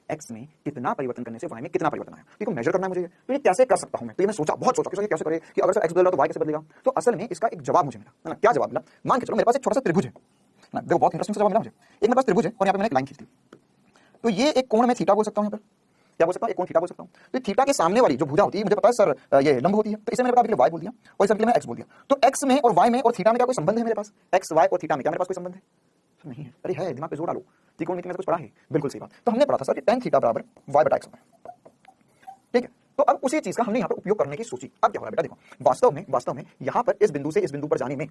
x में कितना परिवर्तन करने से y में कितना परिवर्तन आया, इसको मेजर करना है मुझे। तो ये कैसे कर सकता हूं मैं? तो ये मैं सोचा, बहुत सोचा कि कैसे करे कि अगर सर x बदला तो y कैसे बदलेगा। तो असल में इसका एक जवाब मुझे मिला, है ना। क्या जवाब मिला? मान के चलो मेरे पास एक छोटा सा त्रिभुज है ना, देखो बहुत इंटरेस्टिंग सा जवाब मिला मुझे। एक मेरे पास त्रिभुज है और यहाँ पे मैंने एक लाइन खींच दी, तो ये एक कोण में थीटा बोल सकता हूँ। यहाँ पर क्या बोल सकता हूँ? एक कोण थीटा बोल सकता हूँ। तो थीटा के सामने वाली जो भुजा होती है मुझे पता है सर ये लंब होती है, तो इसे मैंने बता y बोल दिया और इसे मैं x बोल दिया। तो x में और y में और थीटा में क्या कोई संबंध है मेरे पास? x y और थीटा में क्या मेरे पास कोई संबंध है? सर नहीं है। अरे है, दिमाग पे जोर डालो, त्रिकोणमिति में कुछ पढ़ा है, बिल्कुल सही बात। तो हमने पढ़ा था सर कि tan थीटा बराबर y बटा x होता है। ठीक है, तो अब उसी चीज का हमने यहाँ पर उपयोग करने की सोची। अब क्या हो रहा है बेटा, देखो वास्तव में यहाँ पर इस बिंदु से इस बिंदु पर जाने में,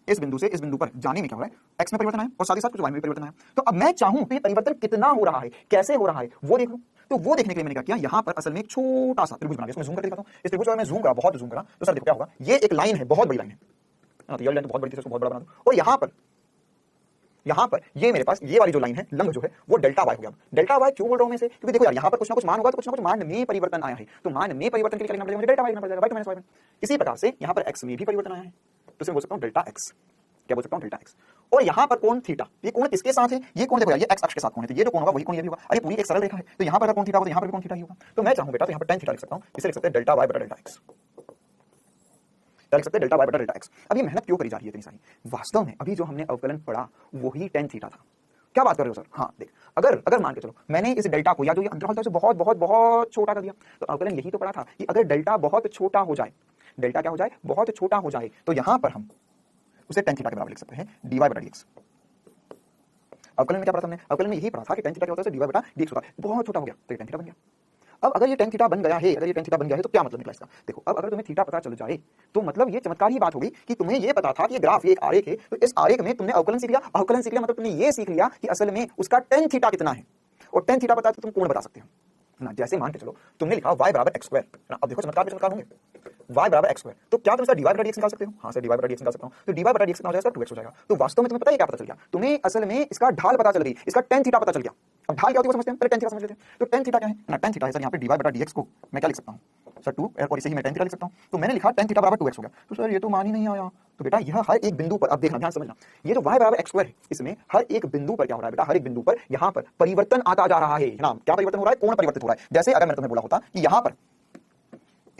इस बिंदु से इस बिंदु पर जाने में क्या हो रहा है? x में परिवर्तन आया और साथ ही साथ कुछ y में भी परिवर्तन आया। तो अब मैं चाहूं तो ये परिवर्तन कितना हो रहा है, कैसे हो रहा है वो देख लूं। तो वो देखने के लिए मैंने क्या किया, यहाँ पर असल में एक छोटा सा त्रिभुज बना दिया। इसमें जूम करके दिखाता हूं। इस त्रिभुज को मैं जूम करा, बहुत जूम करा, तो सर देखो क्या होगा, ये एक लाइन है, बहुत बड़ी लाइन है ना, तो ये लाइन तो बहुत बड़ी थी, इसको बहुत बड़ा बना दो। और यहाँ पर ये मेरे पास ये वाली जो लाइन है, लंब जो है, वो डेल्टा y हो गया। डेल्टा y क्यों बोल रहा हूं मैं इसे? क्योंकि देखो यार यहाँ पर कुछ ना कुछ मान होगा, तो कुछ ना कुछ मान में परिवर्तन आया है। तो मान में परिवर्तन के लिए क्या लिखना पड़ेगा मुझे? डेल्टा y लिखना पड़ेगा, y माइनस y। इसी प्रकार से यहाँ पर x में भी परिवर्तन आया है, तो इसमें बोल सकता हूँ डेल्टा x। क्या बोल सकता हूँ? Delta x। और यहाँ पर कोण थीटा, ये कोण किसके साथ है? ये कोण देखो यार, ये x अक्ष के साथ कोण है, तो ये जो कोण होगा वही कोण ये भी होगा। अरे पूरी एक सरल रेखा है, तो यहाँ पर कोण थीटा होगा तो यहाँ पर भी कोण थीटा ही होगा। तो मैं चाहूँ बेटा तो यहाँ पर tan थीटा लिख सकता हूँ, इसे लिख सकते हैं डेल्टा y बटा डेल्टा x, लिख सकते हैं डेल्टा y बटा डेल्टा x। अब ये मेहनत क्यों करी जा रही है इतनी सारी? वास्तव में अभी जो हमने अवकलन पढ़ा वही tan थीटा था। क्या बात कर रहे हो सर? हाँ देख, अगर मान के चलो मैंने इस डेल्टा को या जो ये अंतराल था उसे बहुत बहुत बहुत छोटा कर दिया, तो अवकलन यही तो पढ़ा था कि अगर डेल्टा बहुत छोटा हो जाए, डेल्टा क्या हो जाए? बहुत छोटा हो जाए, तो यहाँ पर हम उसे tan थीटा के बराबर लिख सकते हैं dy बटा dx। अवकलन में क्या पढ़ा था हमने? अवकलन में यही पढ़ा था कि tan थीटा क्या होता है? dy बटा dx होता है। बहुत छोटा हो गया तो ये tan थीटा बन गया। अब अगर ये tan थीटा बन गया है, अगर ये tan थीटा बन गया है तो क्या मतलब निकला इसका? देखो अब अगर तुम्हें थीटा पता चल जाए तो मतलब ये चमत्कार ही बात होगी कि तुम्हें ये पता था कि ये ग्राफ, ये एक आरेख है, तो इस आरेख में तुमने अवकलन सीख लिया। अवकलन सीख लिया मतलब तुमने ये सीख लिया कि असल में उसका tan थीटा कितना है, और tan थीटा पता है तो तुम कोण बता सकते हो ना। जैसे मान के चलो तुमने लिखा y बराबर x स्क्वायर, अब देखो चमत्कार पे चमत्कार होंगे। y बराबर x स्क्वायर, तो क्या तुम इसका dy बटा dx निकाल सकते हो? हाँ सर dy बटा dx निकाल सकता हूँ। तो dy बटा dx कितना हो जाएगा? 2x हो जाएगा। तो वास्तव में तुम्हें पता है क्या पता चल गया? तुम्हें असल में इसका ढाल पता चल गई, इसका tan थीटा पता चल गया। अब ढाल क्या होती है वो समझते हैं, पहले tan थीटा समझ लेते हैं। तो tan थीटा क्या है ना? tan थीटा है सर यहाँ पे dy बटा dx को मैं क्या लिख सकता हूँ सर 2, और इसे ही मैं tan थीटा लिख सकता हूँ। तो मैंने लिखा tan थीटा बराबर 2x हो गया। तो सर ये तो मान ही नहीं आया। तो बेटा यह हर एक बिंदु पर, अब देखना ध्यान समझना, ये जो y बराबर x स्क्वायर है, इसमें हर एक बिंदु पर क्या हो रहा है बेटा? हर एक बिंदु पर यहाँ पर परिवर्तन आता जा रहा है ना। क्या परिवर्तन हो रहा है? कोण परिवर्तित हो रहा है। जैसे अगर मैंने तुम्हें बोला होता कि यहाँ पर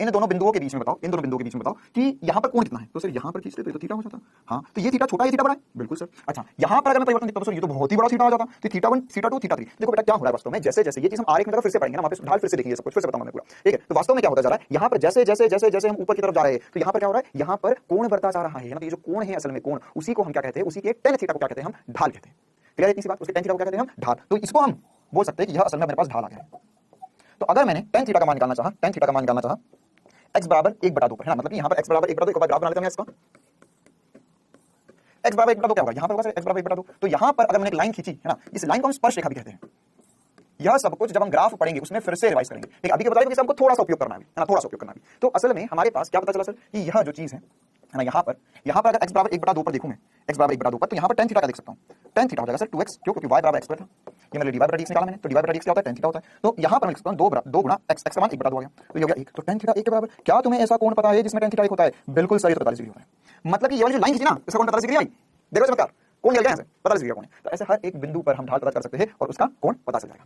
इन दोनों बिंदुओं के बीच में बताओ, इन दोनों बिंदुओं के बीच में बताओ कि यहाँ पर कोण कितना है। तो सर यहाँ पर खींचते तो थीटा हो जाता। हाँ, तो ये थीटा छोटा है, ये थीटा बड़ा है। बिल्कुल सर। अच्छा, यहाँ पर अगर मैं परिवर्तन देखता हूँ तो सर ये तो बहुत ही बड़ा थीटा हो जाता। तो थीटा 1, थीटा 2, थीटा 3। देखो बेटा क्या हो रहा है वास्तव में, जैसे जैसे ये चीज हम आरेख में अगर फिर से पढ़ेंगे ना, वहाँ पे ढाल फिर से देखेंगे, सब कुछ फिर से बताऊंगा मैं पूरा। ठीक है, तो वास्तव में क्या होता जा रहा है यहाँ पर, जैसे जैसे जैसे जैसे हम ऊपर की तरफ जा रहे हैं तो यहाँ पर क्या हो रहा है, यहाँ पर कोण बढ़ता जा रहा है ना। ये जो कोण है असल में कोण, उसी को हम क्या कहते हैं, उसी के tan थीटा को क्या कहते हैं, हम ढाल कहते हैं। क्लियर है इतनी सी बात, उसके tan थीटा को क्या कहते हैं, हम ढाल। तो इसको हम बोल सकते हैं कि यह असल में मेरे पास ढाल आ गया है। तो अगर मैंने tan थीटा का मान निकालना चाहा, tan थीटा का मान निकालना चाहा x बराबर 1/2 पर, है ना, मतलब कि यहाँ पर x बराबर 1/2, एक बार ग्राफ बना लेते हैं इसका। x बराबर 1/2 क्या होगा, यहाँ पर होगा x बराबर 1/2। तो यहाँ पर अगर मैंने एक लाइन खींची है ना, इस लाइन को हम स्पर्श रेखा भी कहते हैं। यह सब कुछ जब हम ग्राफ पढ़ेंगे उसमें फिर से रिवाइज करेंगे। ठीक है, अभी के बताइए कि हमको थोड़ा सा उपयोग करना है ना, थोड़ा सा उपयोग करना है। तो असल में हमारे पास क्या पता चला सर कि यह जो चीज है ना, यहाँ पर अगर x बराबर 1/2 पर देखूं मैं, x बराबर 1/2 पर, तो यहाँ पर tan थीटा का देख सकता हूँ। tan थीटा हो जाएगा सर 2x, क्यों, क्योंकि y बराबर x था। ये मैंने dy बटा dx निकाला मैंने, तो dy बटा dx क्या होता है, tan थीटा होता है। तो यहाँ पर मैं लिख सकता हूँ 2 गुणा x, x का मान 1/2 आ गया, तो ये हो गया 1। तो tan थीटा 1 के बराबर। क्या तुम्हें ऐसा कोण पता है जिसमें tan थीटा 1 होता है? बिल्कुल सर, ये तो 45 डिग्री होता है। मतलब कि ये वाली जो लाइन खींची ना, इसका कोण 45 डिग्री आई। देखो चमत्कार, कोण निकल गया यहाँ से, 45 डिग्री का कोण है। तो ऐसे हर एक बिंदु पर हम ढाल पता कर सकते हैं और उसका कोण पता चल जाएगा।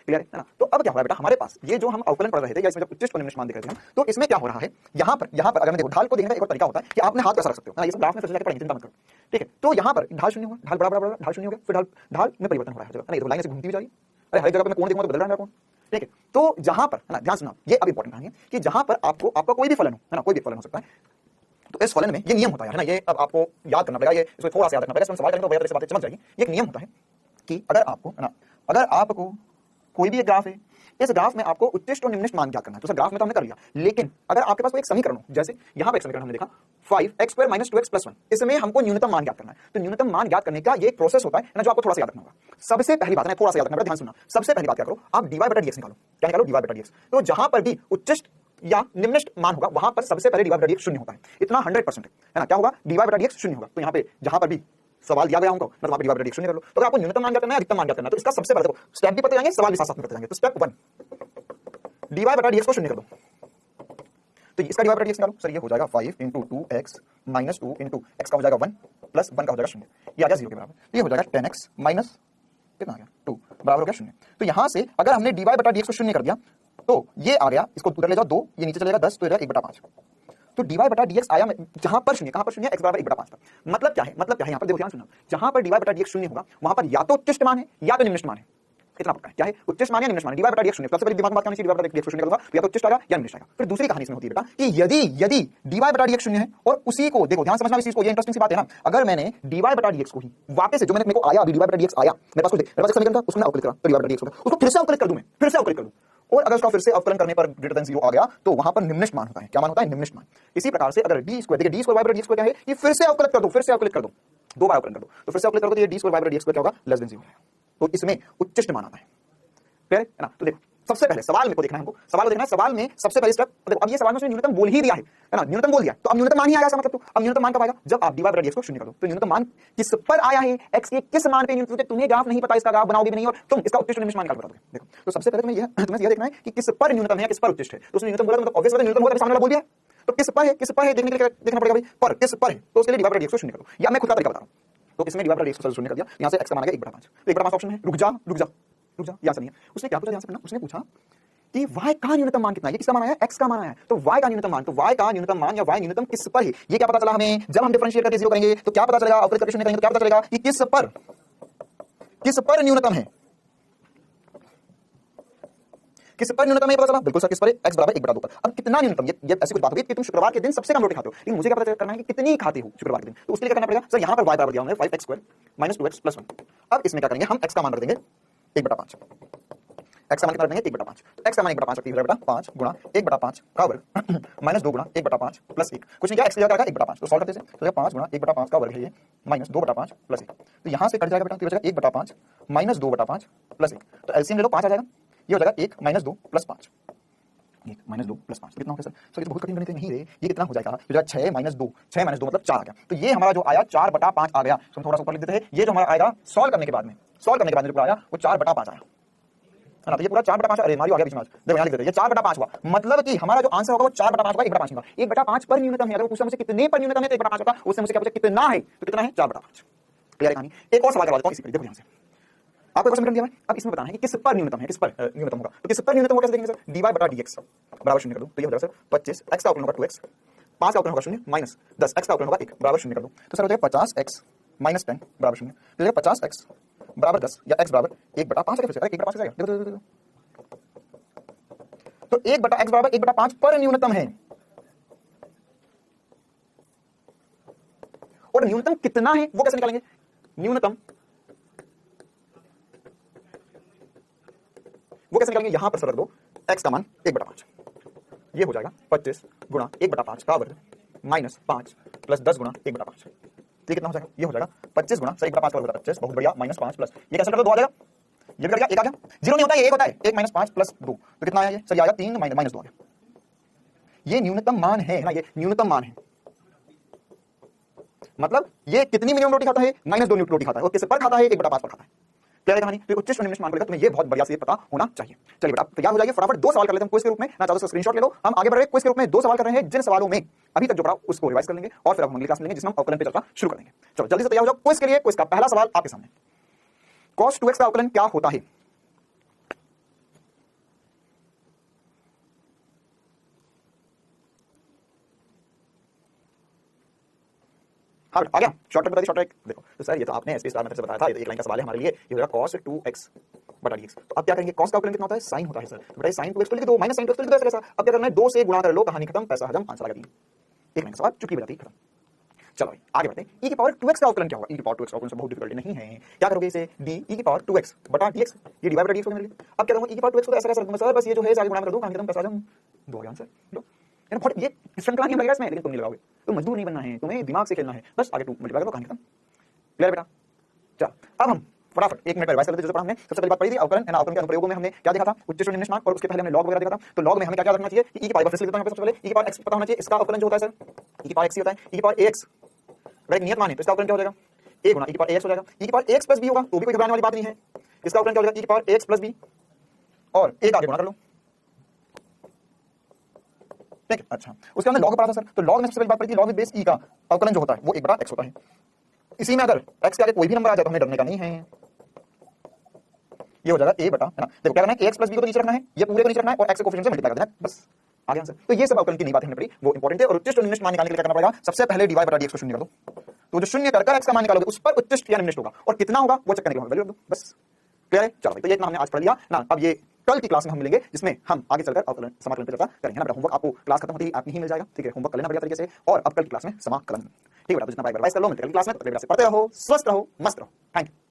क्लियर है ना। तो अब क्या हो रहा है बेटा, हमारे पास ये जो हम अवकलन पढ़ रहे थे या इसमें जब उच्चिष्ट और निम्निष्ट मान देख रहे थे हम, तो इसमें क्या हो रहा है, यहाँ पर अगर मैं देखो ढाल को देखने का एक और तरीका होता है कि आपने हाथ कैसा रख सकते हो ना, ये सब ग्राफ में फिर से जाकर पढ़ेंगे, चिंता मत करो। ठीक है, तो यहाँ पर ढाल शून्य होगा, ढाल बड़ा ढाल शून्य हो गया, फिर ढाल में परिवर्तन हो रहा है, ये तो लाइन से घूमती हुई जा रही है। अरे हर जगह पर मैं कोण देखूंगा तो बदल रहा है कोण। ठीक है, तो जहां पर है ना, ध्यान सुना, ये अब इंपॉर्टेंट है कि जहां पर आपका कोई भी फलन हो, है ना, कोई भी फलन हो सकता है, तो इस फलन में ये नियम होता है ना, ये अब आपको याद करना पड़ेगा, ये इसको थोड़ा सा याद रखना पड़ेगा, इसमें सवाल करेंगे तो बेहतर से बातें चमक जाएगी। ये एक नियम होता है कि अगर आपको है ना, अगर आपको कोई भी एक ग्राफ है, इस ग्राफ में आपको उच्चिष्ट और निम्निष्ट मान ज्ञात करना है। तो सर ग्राफ में तो हमने कर लिया, लेकिन अगर आपके पास कोई एक समीकरण हो, जैसे यहाँ पे एक समीकरण हमने देखा 5x² - 2x + 1, इसमें हमको न्यूनतम मान ज्ञात करना है। तो न्यूनतम मान ज्ञात करने का ये एक प्रोसेस होता है ना, जो आपको थोड़ा सा याद रखना होगा। सबसे पहली बात है, थोड़ा सा याद रखना, ध्यान सुनना, सबसे पहली बात क्या करो, आप dy बटा dx निकालो। क्या निकालो, dy बटा dx। तो जहां पर भी उच्चिष्ट या निम्निष्ट मान होगा वहां पर सबसे पहले dy बटा dx शून्य होता है। इतना 100% है ना। क्या होगा, dy बटा dx शून्य होगा। तो यहाँ पे जहां पर भी सवाल दिया गया होगा मतलब आप dy बटा dx शून्य कर लो। तो अगर आपको न्यूनतम मान ज्ञात करना है, अधिकतम मान ज्ञात करना है, तो इसका सबसे पहले देखो स्टेप भी पता जाएंगे, सवाल भी साथ साथ में करते जाएंगे। तो स्टेप 1, dy बटा dx को शून्य कर दो। तो इसका dy बटा dx निकालो, सर ये हो जाएगा 5 × 2x - 2 × x का हो जाएगा 1 + 1 का हो जाएगा 0, ये आ जाएगा 0 के बराबर। तो ये हो जाएगा 10x माइनस कितना आ गया 2 बराबर हो गया 0। तो यहां से अगर हमने dy बटा dx को शून्य कर दिया तो ये आ गया, इसको उधर ले जाओ 2, ये नीचे चलेगा 10, तो ये 1/5। तो dy बटा dx आया जहां पर शून्य, कहां पर शून्य, x बराबर 1/5 था। मतलब क्या है, मतलब क्या है, यहाँ पर देखो ध्यान सुनना, जहां पर dy बटा dx शून्य होगा वहां पर या तो उच्चिष्ट मान है या तो निम्निष्ट मान है। इतना पक्का है, क्या है, उच्चिष्ट मान या निम्निष्ट मान। dy बटा dx शून्य, सबसे पहले दिमाग में बात करनी चाहिए, dy बटा dx शून्य करूंगा तो या तो उच्चिष्ट आएगा या निम्निष्ट आएगा। फिर दूसरी कहानी इसमें होती है बेटा कि यदि dy बटा dx शून्य है और उसी को देखो, ध्यान समझना इस चीज को, ये इंटरेस्टिंग सी बात है ना, अगर मैंने dy बटा dx को ही वापस से जो मेरे को आया, dy बटा dx आया मेरे पास, मेरे पास एक समीकरण था, उसको मैं अवकलित करा, तो dy बटा dx होगा, उसको फिर से अवकलित कर दूं मैं, फिर से अवकलित कर दूं, और अगर उसका फिर से अवकलन करने पर ग्रेटर 0 आ गया तो वहां पर निम्निष्ट मान होता है। क्या मान होता है, निम्निष्ट मान। इसी प्रकार से अगर d स्क्वायर, देखिए d स्क्वायर y बटा dx क्या है, ये फिर से अवकलित कर दो, फिर से अवकलित कर दो, दो बार अवकलन कर दो, तो फिर से अवकलित करोगे तो ये d स्क्वायर y बटा dx क्या होगा, <0 तो इसमें उच्चिष्ट मान आता है। क्लियर है ना। तो देखो सबसे पहले सवाल में को देखना है, हमको सवाल को देखना है, सवाल में सबसे पहले स्टेप देखो, अब ये सवाल में उसने न्यूनतम बोल ही दिया है ना, न्यूनतम बोल दिया, तो अब न्यूनतम मान ही आएगा, मतलब तो अब न्यूनतम मान कब आएगा, जब आप dy बटा dx को शून्य कर दो। तो न्यूनतम मान किस पर आया है, x के किस मान पे न्यूनतम, तुम्हें ग्राफ नहीं पता, इसका ग्राफ बनाओगे भी नहीं और तुम इसका उच्चिष्ट निम्निष्ट मान निकाल बताओगे। देखो तो सबसे पहले तुम्हें यह देखना है कि किस पर न्यूनतम है, किस पर उच्चिष्ट है। तो उसने न्यूनतम बोला, मतलब ऑब्वियस बात है, न्यूनतम बोला, सामने वाला बोल दिया, तो किस पर है, किस पर है देखने के लिए देखना पड़ेगा भाई, पर किस पर है, तो उसके लिए dy बटा dx को शून्य कर दो, या मैं खुद का तरीका बता रहा हूं। तो इसमें dy बटा dx को शून्य कर दिया, यहां से x का मान आ गया 1/5, तो 1/5 ऑप्शन है, रुक जा, या नहीं है। उसने क्या पूछा, ध्यान से पढ़ना, उसने पूछा कि y का न्यूनतम मान कितना है, ये किसका मान आया, x का मान आया, तो y का न्यूनतम मान, तो y का न्यूनतम मान या y न्यूनतम किस पर है, ये क्या पता चला हमें, जब हम डिफरेंशिएट करके 0 करेंगे तो क्या पता चलेगा, अवकलित करके शून्य करेंगे तो क्या पता चलेगा कि किस पर न्यूनतम है, किस पर न्यूनतम है पता चला, बिल्कुल सर किस पर, x बराबर 1/2 पर। अब कितना न्यूनतम, ये ऐसी कुछ बात होगी कि तुम शुक्रवार के दिन सबसे कम रोटी खाते हो, लेकिन मुझे क्या पता करना है कि कितनी खाते हो शुक्रवार के दिन, तो उसके लिए करना पड़ेगा, सर यहाँ पर y बराबर दिया हमने 5x² - 2x + 1। अब इसमें क्या करेंगे, हम x का मान रख देंगे 1/5, x का मान कितना रख देंगे 1/5, तो x का मान 1/5 रखते हैं बेटा, 5 गुणा 1/5 का वर्ग -2 गुणा 1/5 + 1, कुछ नहीं किया, x की जगह क्या 1/5, तो सॉल्व करते हैं, तो 5 गुणा 1/5 का वर्ग है ये -2/5 + 1, तो यहाँ से कट जाएगा बेटा, तो बचेगा 1/5 -2/5 + 1, तो एलसीएम ले लो, 5 आ जाएगा, ये हो जाएगा 1 - 2 + 5, 1 - 2 + 5 कितना हो गया सर, ये तो बहुत कठिन गणित नहीं रे, ये कितना हो जाएगा, ये हो जाएगा 6 - 2, 6 - 2 मतलब 4 आ गया, तो ये हमारा जो आया 4/5 आ गया। तो हम थोड़ा सा ऊपर लिख देते हैं, ये जो हमारा आएगा सॉल्व करने के बाद में जो पूरा आया वो 4/5 आया है ना, तो ये पूरा 4/5, अरे मारियो आ गया बीच में, देखो यहाँ लिख देते हैं, ये 4/5 हुआ, मतलब कि हमारा जो आंसर होगा वो 4/5 होगा, 1/5 होगा, 1/5 पर न्यूनतम है। अगर पूछा मुझसे कितने पर न्यूनतम है तो 1/5 होगा, उससे मुझसे क्या पूछा कितना है, तो कितना है 4/5। क्लियर है कहानी। एक और सवाल करवा देता हूं इसी पर, देखो यहाँ से आपको समीकरण दिया है, अब इसमें बताना है कि किस पर न्यूनतम है, किस पर न्यूनतम होगा। तो किस पर न्यूनतम होगा कैसे देखेंगे सर, dy बटा dx बराबर 0 कर दो, तो ये हो जाएगा सर 25, x का अवकलन होगा 2x, 5 का अवकलन होगा 0 माइनस 10, x का अवकलन होगा 1 बराबर 0 कर दो, तो सर हो जाएगा 50x माइनस 10 बराबर 0, तो जाएगा 50x बराबर 10 या x बराबर 1/5 है, फिर से 1/5 जाएगा, देखो तो 1/x बराबर 1/5 पर न्यूनतम है। और न्यूनतम कितना है वो कैसे निकालेंगे, न्यूनतम वो कैसे निकालेंगे, यहां पर सर रख दो x का मान 1/5, ये हो जाएगा 25 गुणा 1/5 का वर्ग माइनस 5 प्लस 10 गुणा 1/5, ये कितना हो जाएगा, ये हो जाएगा 25 गुणा सर 1/5 का वर्ग 25, बहुत बढ़िया, माइनस 5 प्लस ये कैसे कर दो 2 आ जाएगा, ये भी कर गया, 1 आ गया, 0 नहीं होता है, 1 होता है, 1 माइनस 5 प्लस 2, तो कितना आया ये सर, ये आएगा 3 माइनस 2 आ गया, ये न्यूनतम मान है ना, ये न्यूनतम मान है, मतलब ये कितनी मिनिमम रोटी खाता है, -2 रोटी खाता है, और किस पर खाता है, 1/5 पर खाता है। क्लियर है कहानी, तो उच्च निम्न मान को लेकर तुम्हें ये बहुत बढ़िया से पता होना चाहिए। चलिए बेटा तैयार हो जाइए, फटाफट 2 सवाल कर लेते हैं क्विज के रूप में, ना चाहो तो स्क्रीनशॉट ले लो, हम आगे बढ़ रहे हैं क्विज के रूप में 2 सवाल कर रहे हैं, जिन सवालों में अभी तक जो पढ़ा उसको रिवाइज कर लेंगे और फिर हम अगली क्लास में लेंगे जिसमें हम अवकलन पे चर्चा शुरू कर देंगे। चलो जल्दी से तैयार हो जाओ क्विज के लिए। क्विज का पहला सवाल आपके सामने, cos 2x का अवकलन क्या होता है, हाँ आ गया, शॉर्टकट बता दी, शॉर्टकट देखो तो सर ये तो आपने एसपी स्टार मेथड से बताया था, ये तो एक लाइन का सवाल है हमारे लिए, ये हो जाएगा cos 2x बटा dx। तो अब क्या करेंगे, cos का अवकलन कितना होता है, sin होता है सर, तो बेटा sin 2x को लिख दो, माइनस sin 2x को लिख दो ऐसा। अब क्या करना है, 2 से गुणा कर लो, कहानी खत्म, पैसा हजम, आंसर आ गया 3। एक लाइन का सवाल, चुटकी बजाती खत्म। चलो भाई आगे बढ़ते हैं, e की पावर 2x का अवकलन क्या होगा, e की पावर 2x का अवकलन से बहुत डिफिकल्टी नहीं है, क्या करोगे इसे, d e की पावर 2x बटा dx, ये dy बटा dx हो गया। अब क्या करूंगा, e की पावर 2x को ऐसा कैसे रख दूंगा सर, बस ये जो है सारी गुणा कर दूं, कहानी खत्म, पैसा हजम, 2 आ गया आंसर। लो यार बहुत ये श्रृंखला नहीं लगेगा इसमें, लेकिन तुम नहीं लगाओगे, तुम मजदूर नहीं बनना है, तुम्हें दिमाग से खेलना है, बस आगे 2 मल्टीप्लाई करो, कहानी खत्म। क्लियर बेटा, चल अब हम फटाफट 1 मिनट में रिवाइज कर लेते हैं जो पढ़ा हमने। सबसे पहली बात पढ़ी थी अवकलन है ना, अवकलन के अनुप्रयोगों में हमने क्या देखा था, उच्च श्रेणी निम्न मान, और उसके पहले हमने लॉग वगैरह देखा था। तो लॉग में हमें क्या रखना चाहिए कि e की पावर, फिर से लिख देता हूं सबसे पहले, e की पावर x पता होना चाहिए, इसका अवकलन जो होता है सर e की पावर x ही होता है, e की पावर ax राइट, नियत मान है, तो इसका अवकलन क्या हो जाएगा, a गुणा e की पावर ax हो जाएगा, e की पावर ax प्लस b होगा तो भी कोई घबराने वाली बात नहीं है, इसका अवकलन क्या हो जाएगा, e की पावर ax प्लस b और एक आगे गुणा कर लो, ठीक है। अच्छा उसके अंदर लॉग पढ़ा था सर, तो लॉग में सबसे पहली बात पड़ी थी, लॉग विद बेस e का अवकलन जो होता है वो 1/x होता है। इसी में अगर x के आगे कोई भी नंबर आ जाए तो हमें डरने का नहीं है, ये हो जाएगा a बटा, है ना, देखो क्या करना है, ax प्लस b को तो नीचे रखना है, ये पूरे को नीचे रखना है और x को कोएफिशिएंट से मल्टीप्लाई कर देना है, बस आ गया आंसर। तो ये सब अवकलन की नई बातें हमने पढ़ी, वो इंपॉर्टेंट है। और उच्चिष्ट और निम्निष्ट मान निकालने के लिए क्या करना पड़ेगा, सबसे पहले dy बटा dx को शून्य कर दो, तो जो शून्य कर x का मान निकालोगे उस पर उच्चिष्ट या निम्निष्ट होगा, और कितना होगा वो चेक करने के बाद वैल्यू रख दो, बस क्लियर है। चलो भाई तो ये इतना हमने आज पढ़ लिया ना, अब ये कल की क्लास में हम मिलेंगे जिसमें हम आगे चलकर अवकलन समाकलन पे चर्चा करेंगे ना बेटा। होमवर्क आपको क्लास खत्म होती ही आप नहीं मिल जाएगा, ठीक है, होमवर्क कर लेना बढ़िया तरीके से, और अब कल की क्लास में समाकलन, ठीक है बेटा। तो जितना रिवाइज कर लो, मिलते हैं क्लास में, तो बेटा से पढ़ते रहो, स्वस्थ रहो, मस्त रहो, थैंक यू।